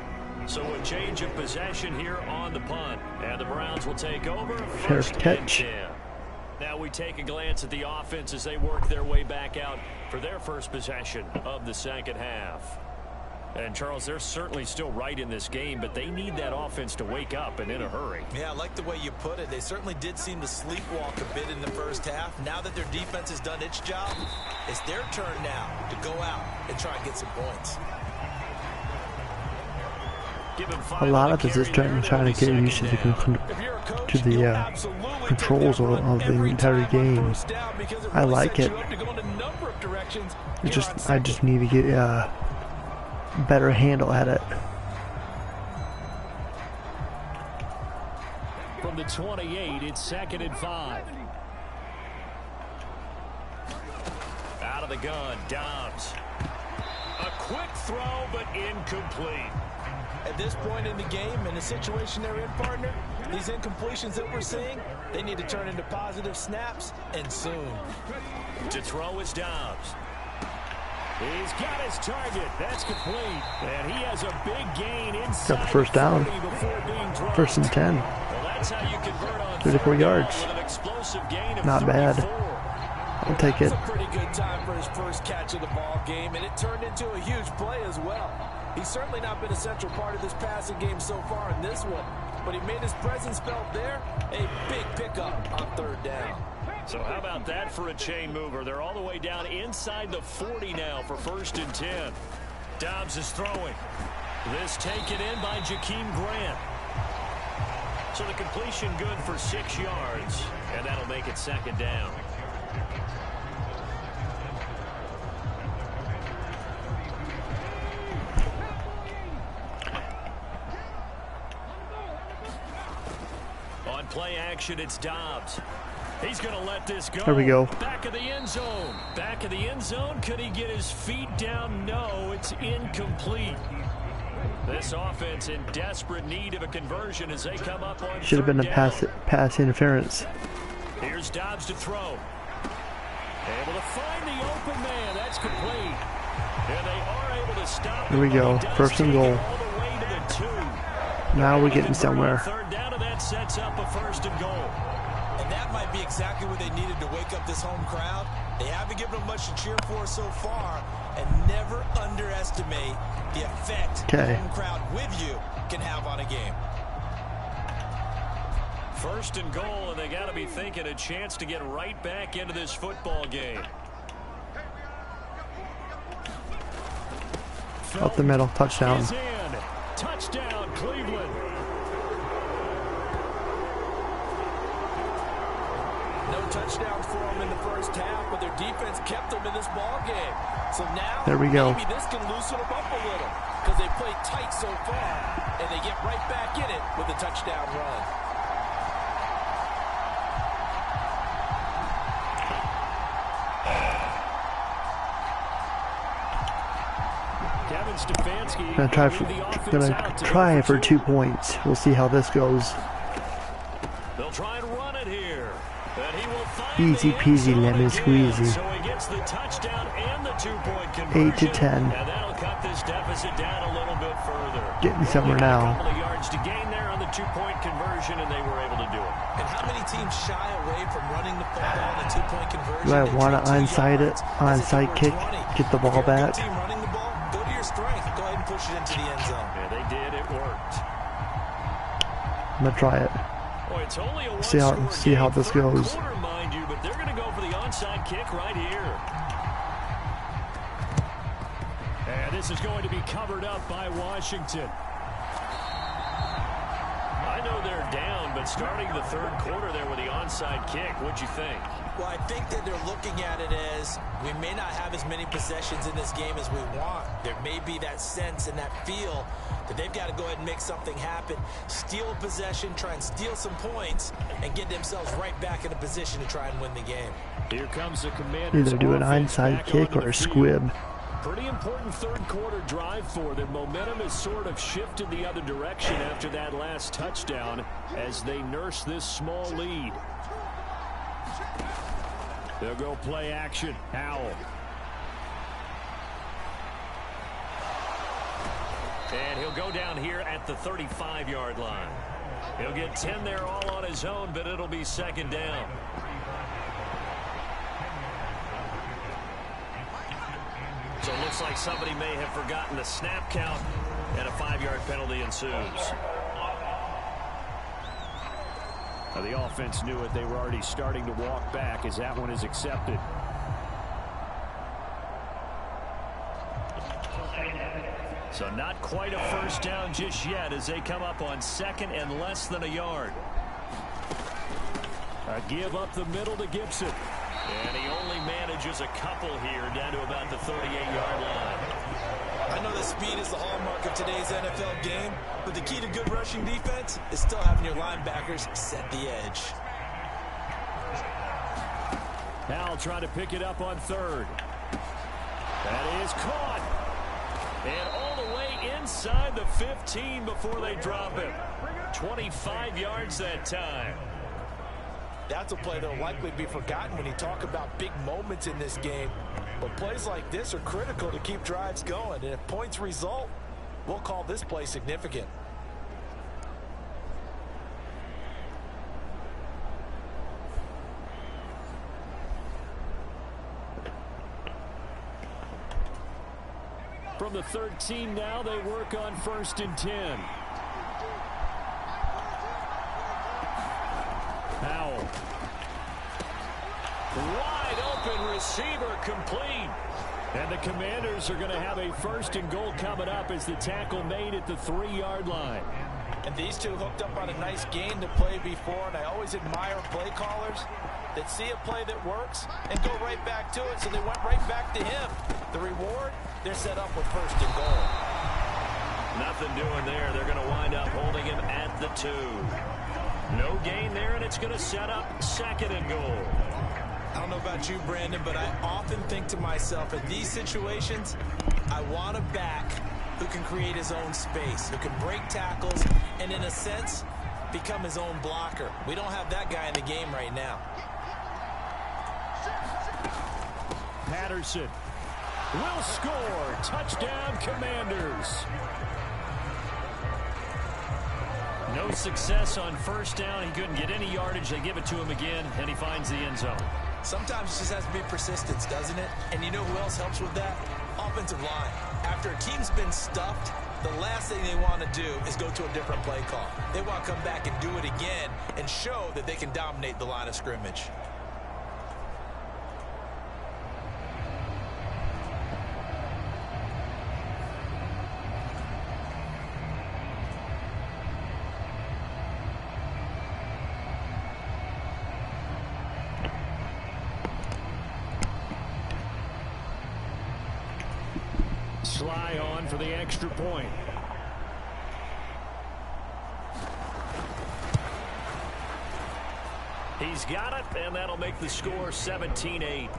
So a change of possession here on the punt. And the Browns will take over. Fair 1st and catch. 10. Now we take a glance at the offense as they work their way back out for their first possession of the second half. And, Charles, they're certainly still right in this game, but they need that offense to wake up and in a hurry. Yeah, I like the way you put it. They certainly did seem to sleepwalk a bit in the first half. Now that their defense has done its job, it's their turn now to go out and try and get some points. A lot of this is trying to get used to the controls of the entire game. I like it. I just need to get a better handle at it. From the 28, it's 2nd and 5. Out of the gun, Dobbs. A quick throw, but incomplete. At this point in the game, in the situation they're in, partner, these incompletions that we're seeing, they need to turn into positive snaps, and soon. To throw is Dobbs. He's got his target. That's complete. And he has a big gain inside. Got the 1st down. 1st and 10. Well, that's how you convert on 34 yards. with an explosive gain of Not bad. 34. I'll take it. It's a pretty good time for his first catch of the ball game, and it turned into a huge play as well. He's certainly not been a central part of this passing game so far in this one, but he made his presence felt there. A big pickup on 3rd down. So how about that for a chain mover? They're all the way down inside the 40 now for 1st and 10. Dobbs is throwing. This taken in by Jakeem Grant. So the completion good for 6 yards, and that'll make it 2nd down. On play action, it's Dobbs. He's going to let this go. There we go. Back of the end zone. Back of the end zone. Could he get his feet down? No, it's incomplete. This offense in desperate need of a conversion as they come up on Should have been a pass interference. Here's Dobbs to throw. Able to find the open man. That's complete. And they are able to stop. Here we go. 1st and goal. All the way to the 2. Now we're getting somewhere. 3rd down, and that sets up a 1st and goal. And that might be exactly what they needed to wake up this home crowd. They haven't given them much to cheer for so far, and never underestimate the effect the home crowd with you can have on a game. 1st and goal, and they got to be thinking a chance to get right back into this football game. Up the middle, touchdown. is in. Touchdown, Cleveland. No touchdowns for them in the first half, but their defense kept them in this ball game. So now, there we go. maybe this can loosen them up a little because they played tight so far, and they get right back in it with a touchdown run. Kevin Stefanski gonna try for 2 points. We'll see how this goes. They'll try and run it here. And he will find Easy peasy lemon squeezy. So he gets the touchdown and the 2-point conversion. 8 to 10. And that'll cut this deficit down a little bit further. Getting somewhere now. A couple of yards to gain there on the 2-point conversion, and they were able to do it. And how many teams shy away from running the football on the 2-point conversion? Do I want to onside kick, get the ball back? Team running the ball, go to your strength. Go ahead and push it into the end zone. Yeah, they did. It worked. I'm gonna try it. Boy, it's only a See how this goes. Quarter, mind you, but they're going to go for the onside kick right here. And this is going to be covered up by Washington. I know they're down, but starting the third quarter there with the onside kick, what'd you think? Well, I think that they're looking at it as we may not have as many possessions in this game as we want. There may be that sense and that feel that they've got to go ahead and make something happen, steal a possession, try and steal some points, and get themselves right back in a position to try and win the game. Here comes the Commanders. Either do an onside kick or a squib. Pretty important third quarter drive for them. Momentum has sort of shifted the other direction after that last touchdown as they nurse this small lead. They'll go play action. Howell. And he'll go down here at the 35-yard line. He'll get 10 there all on his own, but it'll be second down. So it looks like somebody may have forgotten the snap count, and a 5-yard penalty ensues. Now the offense knew it. They were already starting to walk back as that one is accepted. So not quite a first down just yet as they come up on second and less than a yard. A give up the middle to Gibson. And he only manages a couple here down to about the 38-yard line. I know that speed is the hallmark of today's NFL game, but the key to good rushing defense is still having your linebackers set the edge. Howell trying to pick it up on third. That is caught. And all the way inside the 15 before they drop him. 25 yards that time. That's a play that will likely be forgotten when you talk about big moments in this game. But plays like this are critical to keep drives going. And if points result, we'll call this play significant. From the 13 now, they work on 1st and 10. Howell. Wide open receiver complete. And the Commanders are going to have a 1st and goal coming up as the tackle made at the 3-yard line. And these two hooked up on a nice gain to play before, and I always admire play callers that see a play that works and go right back to it, so they went right back to him. The reward, they're set up with 1st and goal. Nothing doing there. They're going to wind up holding him at the 2. No gain there, and it's going to set up 2nd and goal. I don't know about you, Brandon, but I often think to myself, in these situations, I want a back who can create his own space, who can break tackles, and in a sense, become his own blocker. We don't have that guy in the game right now. Patterson will score. Touchdown, Commanders. No success on 1st down. He couldn't get any yardage. They give it to him again, and he finds the end zone. Sometimes it just has to be persistence, doesn't it? And you know who else helps with that? Offensive line. After a team's been stuffed, the last thing they want to do is go to a different play call. They want to come back and do it again and show that they can dominate the line of scrimmage. fly on for the extra point. He's got it, and that'll make the score 17-8.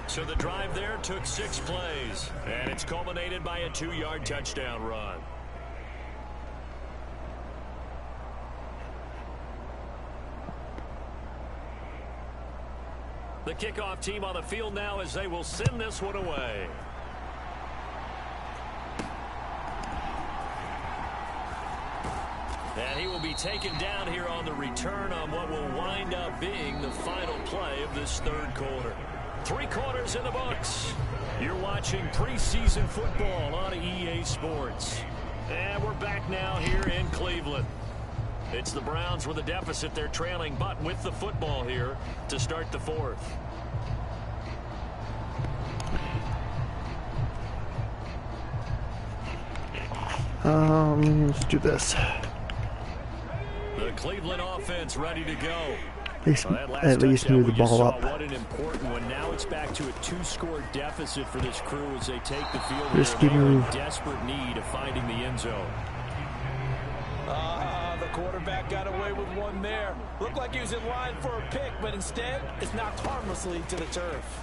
So the drive there took 6 plays, and it's culminated by a 2-yard touchdown run. The kickoff team on the field now as they will send this one away. And he will be taken down here on the return on what will wind up being the final play of this third quarter. 3 quarters in the books. You're watching preseason football on EA Sports. And we're back now here in Cleveland. It's the Browns with a deficit. They're trailing, but with the football here to start the fourth. Let's do this. The Cleveland offense ready to go. At least move the ball up. What an important one. Now it's back to a 2-score deficit for this crew as they take the field. Risky move. In desperate need of finding the end zone. The quarterback got away with one there. Looked like he was in line for a pick, but instead it's knocked harmlessly to the turf.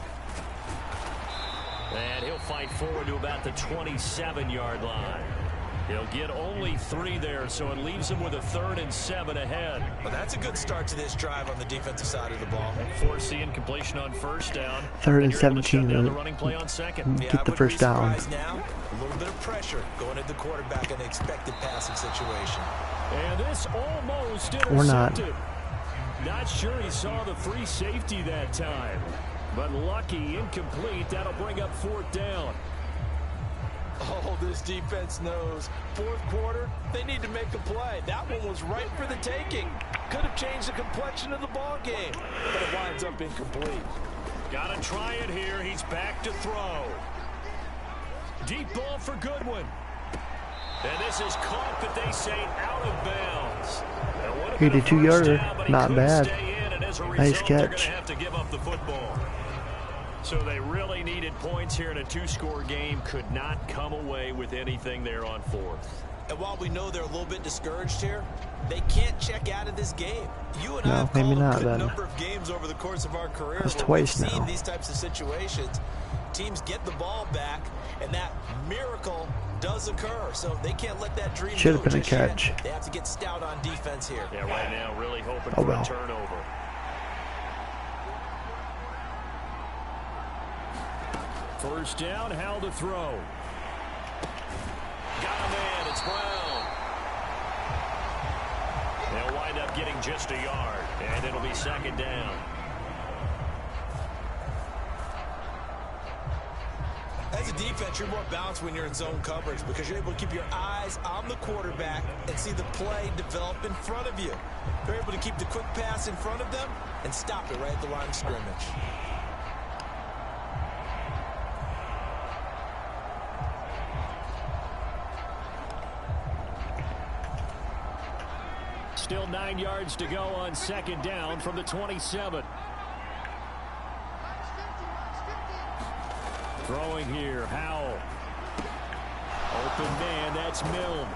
And he'll fight forward to about the 27-yard line. He'll get only 3 there, so it leaves him with a 3rd and 7 ahead. Well, that's a good start to this drive on the defensive side of the ball. Force the incompletion on first down. 3rd and 17. The running play on second. Get the first down. Now, a little bit of pressure going at the quarterback in an expected passing situation. And this almost intercepted. Or not. Not sure he saw the free safety that time. But lucky, incomplete. That'll bring up 4th down. Oh, this defense knows. 4th quarter, they need to make a play. That one was right for the taking. Could have changed the complexion of the ball game, but it winds up incomplete. Got to try it here. He's back to throw. Deep ball for Goodwin. And this is caught, but they say out of bounds. 82-yarder, not bad. Nice catch. Have to give up the football. So they really needed points here in a 2-score game. Could not come away with anything there on 4th. And while we know they're a little bit discouraged here, they can't check out of this game. You and I have maybe called not, a good then. number of games over the course of our career. That's where twice we've now. seen these types of situations. Teams get the ball back, and that miracle does occur. So they can't let that dream Should have go been a just yet. catch. They have to get stout on defense here. Yeah, right now really hoping Oh, for well. a turnover. First down, Howell to throw. Got a man, it's Brown. They'll wind up getting just a yard, and it'll be 2nd down. As a defense, you're more balanced when you're in zone coverage because you're able to keep your eyes on the quarterback and see the play develop in front of you. You're able to keep the quick pass in front of them and stop it right at the line of scrimmage. Still 9 yards to go on 2nd down from the 27. Throwing here, Howell. Open man, that's Milne.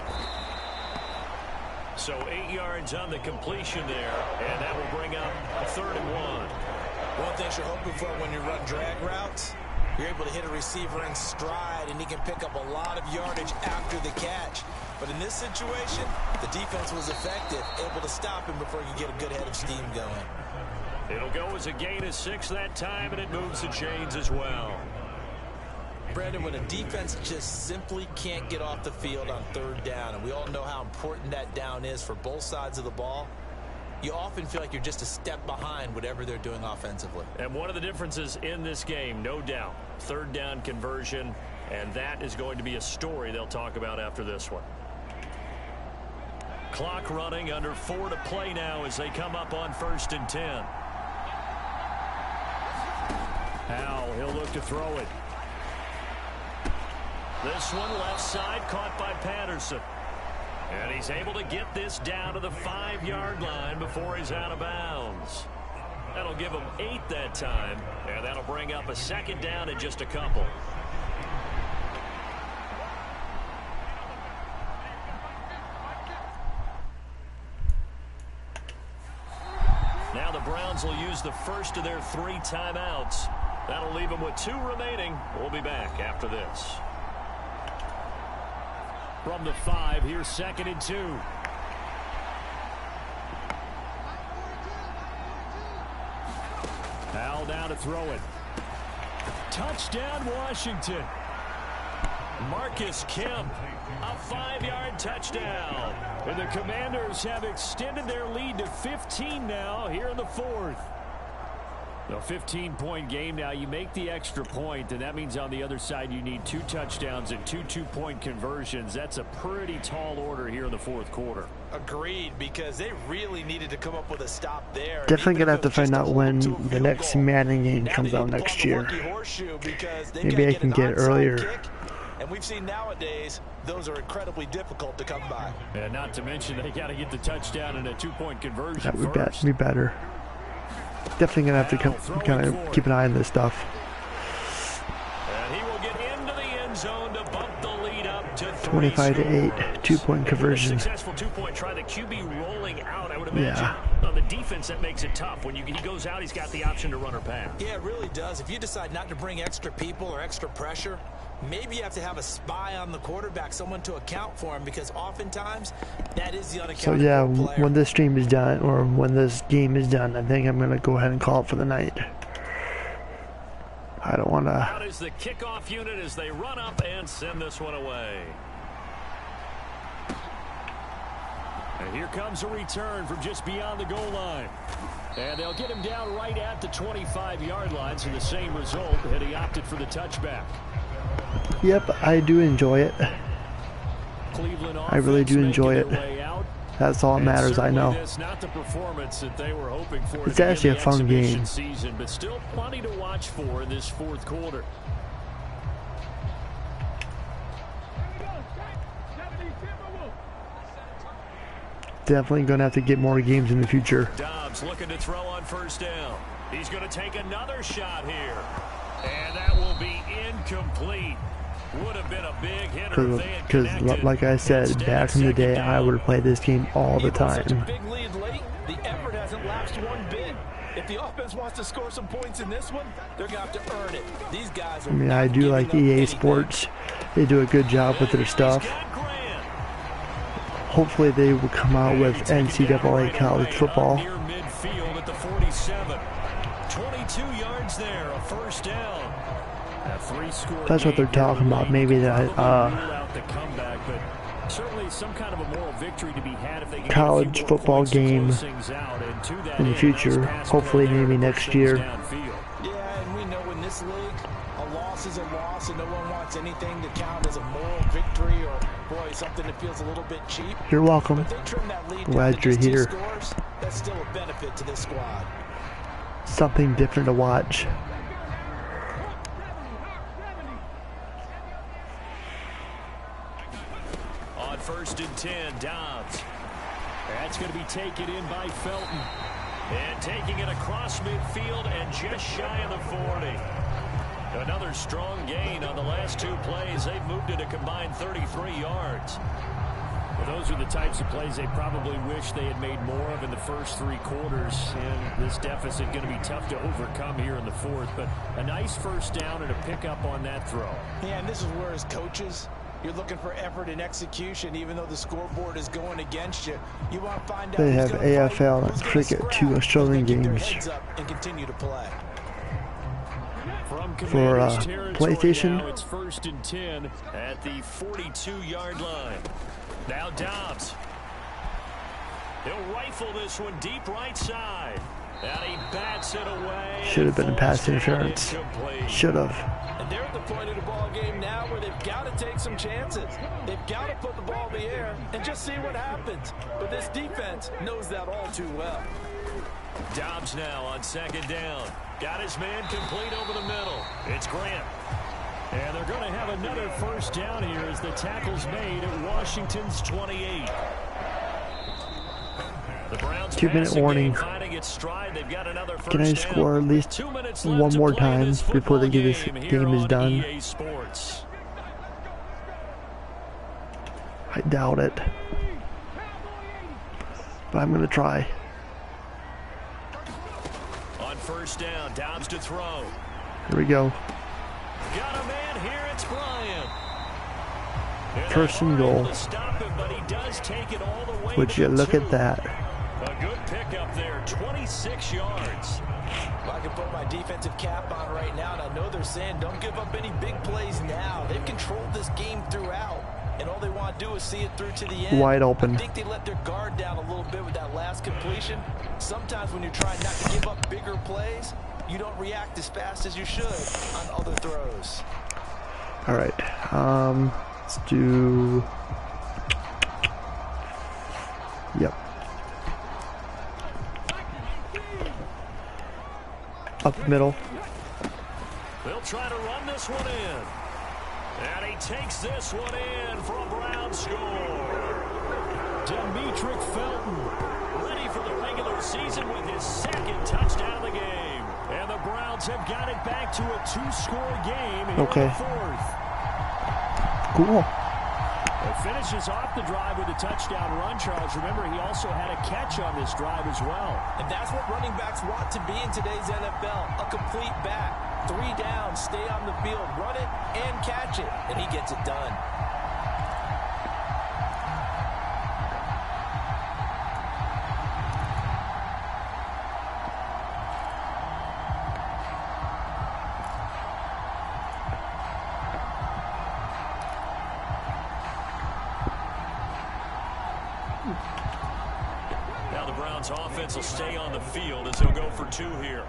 So 8 yards on the completion there, and that will bring up a 3rd and 1. One thing you're hoping for when you run drag routes, you're able to hit a receiver in stride, and he can pick up a lot of yardage after the catch. But in this situation, the defense was effective, able to stop him before he could get a good head of steam going. It'll go as a gain of 6 that time, and it moves the chains as well. Brandon, when a defense just simply can't get off the field on 3rd down, and we all know how important that down is for both sides of the ball, you often feel like you're just a step behind whatever they're doing offensively. And one of the differences in this game, no doubt, 3rd down conversion, and that is going to be a story they'll talk about after this one. Clock running, under 4 to play now as they come up on 1st and 10. Howell, he'll look to throw it. This one left side, caught by Patterson. And he's able to get this down to the 5-yard line before he's out of bounds. That'll give him 8 that time, and that'll bring up a 2nd down in just a couple. Now the Browns will use the first of their 3 timeouts. That'll leave them with 2 remaining. We'll be back after this. From the 5, here's 2nd and 2. Al down to throw it. Touchdown, Washington. Marcus Kemp, a 5-yard touchdown. And the Commanders have extended their lead to 15 now here in the 4th. A 15-point game now. You make the extra point, and that means on the other side you need 2 touchdowns and 2 two-point conversions. That's a pretty tall order here in the 4th quarter. Agreed, because they really needed to come up with a stop there. Definitely going to have to find out when the next Madden game comes out next year. Maybe I can get it earlier. And we've seen nowadays, those are incredibly difficult to come by. And not to mention, they got to get the touchdown and a 2-point conversion That would first. be better. Definitely going to have to kind of keep an eye on this stuff. And he will get into the end zone to bump the lead up to 25 to 8, 2-point conversion. Successful 2-point try. The QB rolling out, I would imagine. On the defense, that makes it tough. When he goes out, he's got the option to run or pass. Yeah, it really does. If you decide not to bring extra people or extra pressure, maybe you have to have a spy on the quarterback, someone to account for him, because oftentimes that is the unaccountable So yeah, player. when this stream is done, or when this game is done, I think I'm going to go ahead and call it for the night. I don't want to... Out is the kickoff unit as they run up and send this one away. And here comes a return from just beyond the goal line. And they'll get him down right at the 25-yard line, so the same result, and he opted for the touchback. Yep, I do enjoy it. I really do enjoy it. That's all that matters, I know. Not the performance that they were hoping for. It's actually a fun game. Season, but still plenty to watch for in this 4th quarter. Definitely going to have to get more games in the future. Dobbs looking to throw on 1st down. He's going to take another shot here. And that will be incomplete. Would have been a big hitter. Because like I said, back in the day, I would play this game all the time. Big lead late. The effort hasn't lapsed one bit. If the offense wants to score some points in this one, they're going to have to earn it. These guys are I mean, I do like EA Sports. They do a good job with their stuff. Hopefully they will come out with NCAA college football. Near midfield at the 47. 22 yards there, a 1st down. That's what they're talking about. Maybe that certainly some kind of a moral victory to be had if they can college football game in the future. Hopefully maybe next year. Yeah, and we know in this league, a loss is a loss, and no one wants anything to count as a moral victory or, boy, something that feels a little bit cheap. You're welcome. But they trim that lead Glad you're here. Scores, that's still a benefit to this squad. Something different to watch. On 1st and 10, Dobbs. That's going to be taken in by Felton. And taking it across midfield and just shy of the 40. Another strong gain on the last 2 plays. They've moved it a combined 33 yards. Well, those are the types of plays they probably wish they had made more of in the first 3 quarters. And this deficit going to be tough to overcome here in the 4th. But a nice 1st down and a pickup on that throw. Yeah, and this is where as coaches, you're looking for effort and execution, even though the scoreboard is going against you. You want to find out they have AFL and cricket, 2 Australian games. And continue to play. For PlayStation. Now it's 1st and 10 at the 42-yard line. Now Dobbs. He'll rifle this one deep right side. And he bats it away. Should have been a pass interference. Should have. And they're at the point of the ball game now where they've got to take some chances. They've got to put the ball in the air and just see what happens. But this defense knows that all too well. Dobbs now on 2nd down. Got his man complete over the middle. It's Grant. And they're going to have another 1st down here as the tackle's made at Washington's 28. The Browns 2-minute warning. Can I score at least one more time before the game is done? I doubt it. But I'm going to try. on first down. Dobbs to throw. Here we go. Got a man here. It's Bryant. First and goal. Stop him, but he does take it all the way. Would you look at that? A good pickup there. 26 yards. I can put my defensive cap on right now, and I know they're saying don't give up any big plays now. They've controlled this game throughout, and all they want to do is see it through to the end. Wide open. I think they let their guard down a little bit with that last completion. Sometimes when you're trying not to give up bigger plays, you don't react as fast as you should on other throws. All right. Let's do... Yep. Up the middle. They'll try to run this one in. And he takes this one in for a Brown score. Demetric Felton ready for the regular season with his second touchdown of the game. And the Browns have got it back to a 2-score game in the fourth. Cool. It finishes off the drive with a touchdown run, Charles. Remember, he also had a catch on this drive as well. And that's what running backs want to be in today's NFL. A complete back. 3 down, stay on the field, run it, and catch it. And he gets it done. Now the Browns offense will stay on the field as they'll go for 2 here.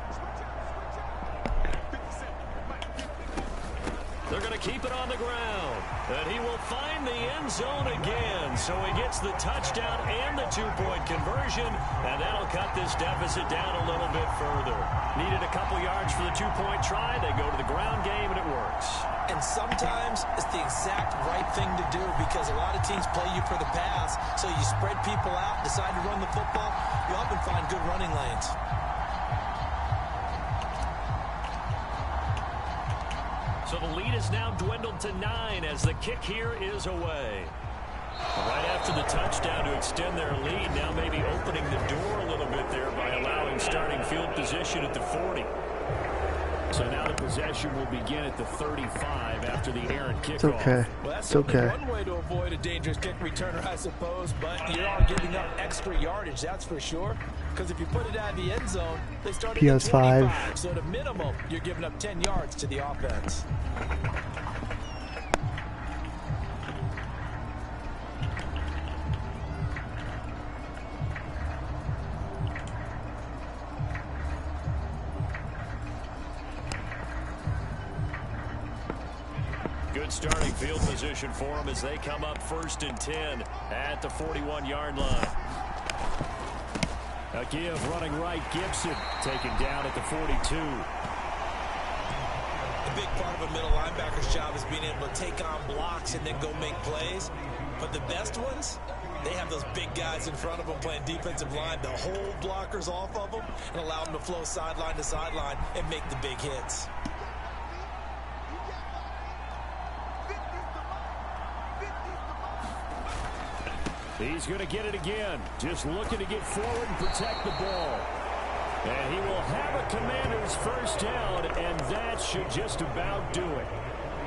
They're going to keep it on the ground. And he will find the end zone again. So he gets the touchdown and the 2-point conversion. And that'll cut this deficit down a little bit further. Needed a couple yards for the 2-point try. They go to the ground game, and it works. And sometimes it's the exact right thing to do because a lot of teams play you for the pass. So you spread people out, decide to run the football. You often find good running lanes. So the lead is now dwindled to 9 as the kick here is away. Right after the touchdown to extend their lead, now maybe opening the door a little bit there by allowing starting field position at the 40. So now the possession will begin at the 35 after the errant kickoff. It's okay. Well, that's it's okay. One way to avoid a dangerous kick returner, I suppose, but you are giving up extra yardage, that's for sure. Because if you put it out of the end zone, they start at the 25. So at a minimum, you're giving up 10 yards to the offense. Good starting field position for them as they come up 1st and 10 at the 41-yard line. A give running right, Gibson taken down at the 42. A big part of a middle linebacker's job is being able to take on blocks and then go make plays. But the best ones, they have those big guys in front of them playing defensive line to hold blockers off of them and allow them to flow sideline to sideline and make the big hits. He's going to get it again. Just looking to get forward and protect the ball. And he will have a Commander's first down, and that should just about do it.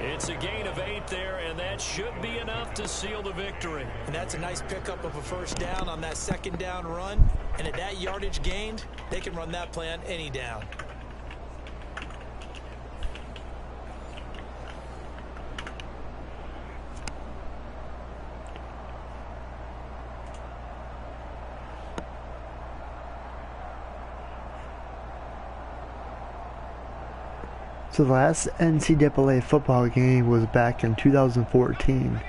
It's a gain of 8 there, and that should be enough to seal the victory. And that's a nice pickup of a first down on that 2nd down run. And at that yardage gained, they can run that play on any down. So the last NCAA football game was back in 2014.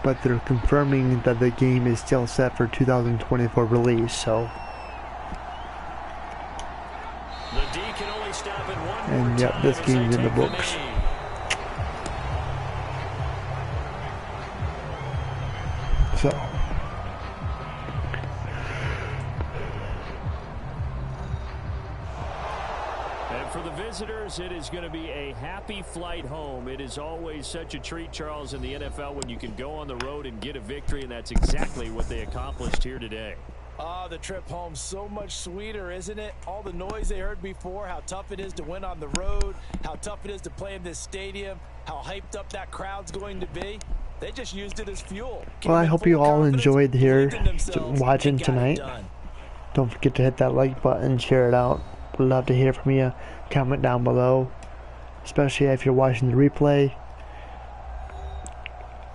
But they're confirming that the game is still set for 2024 release, so. The D can only stop it one more and yep, this game's in the books. So. For the visitors, it is going to be a happy flight home. It is always such a treat, Charles, in the NFL when you can go on the road and get a victory, and that's exactly what they accomplished here today. Oh, the trip home so much sweeter, isn't it? All the noise they heard before, how tough it is to win on the road, how tough it is to play in this stadium, how hyped up that crowd's going to be. They just used it as fuel. Well, I hope you all enjoyed here watching tonight. Don't forget to hit that like button, share it out. Would love to hear from you. Comment down below, especially if you're watching the replay.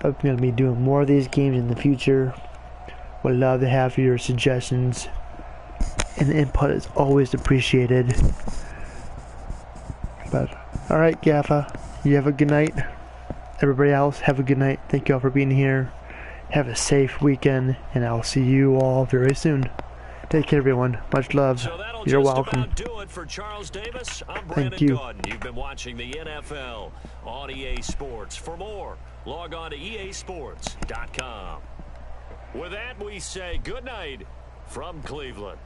I'm going to be doing more of these games in the future. Would love to have your suggestions, and the input is always appreciated. But alright, Gaffa, you have a good night. Everybody else, have a good night. Thank you all for being here. Have a safe weekend, and I'll see you all very soon. Take care, everyone. Much love. So You're welcome. About do it for Charles Davis. I'm Thank you. Gordon. You've been watching the NFL on EA Sports. For more, log on to easports.com. With that, we say good night from Cleveland.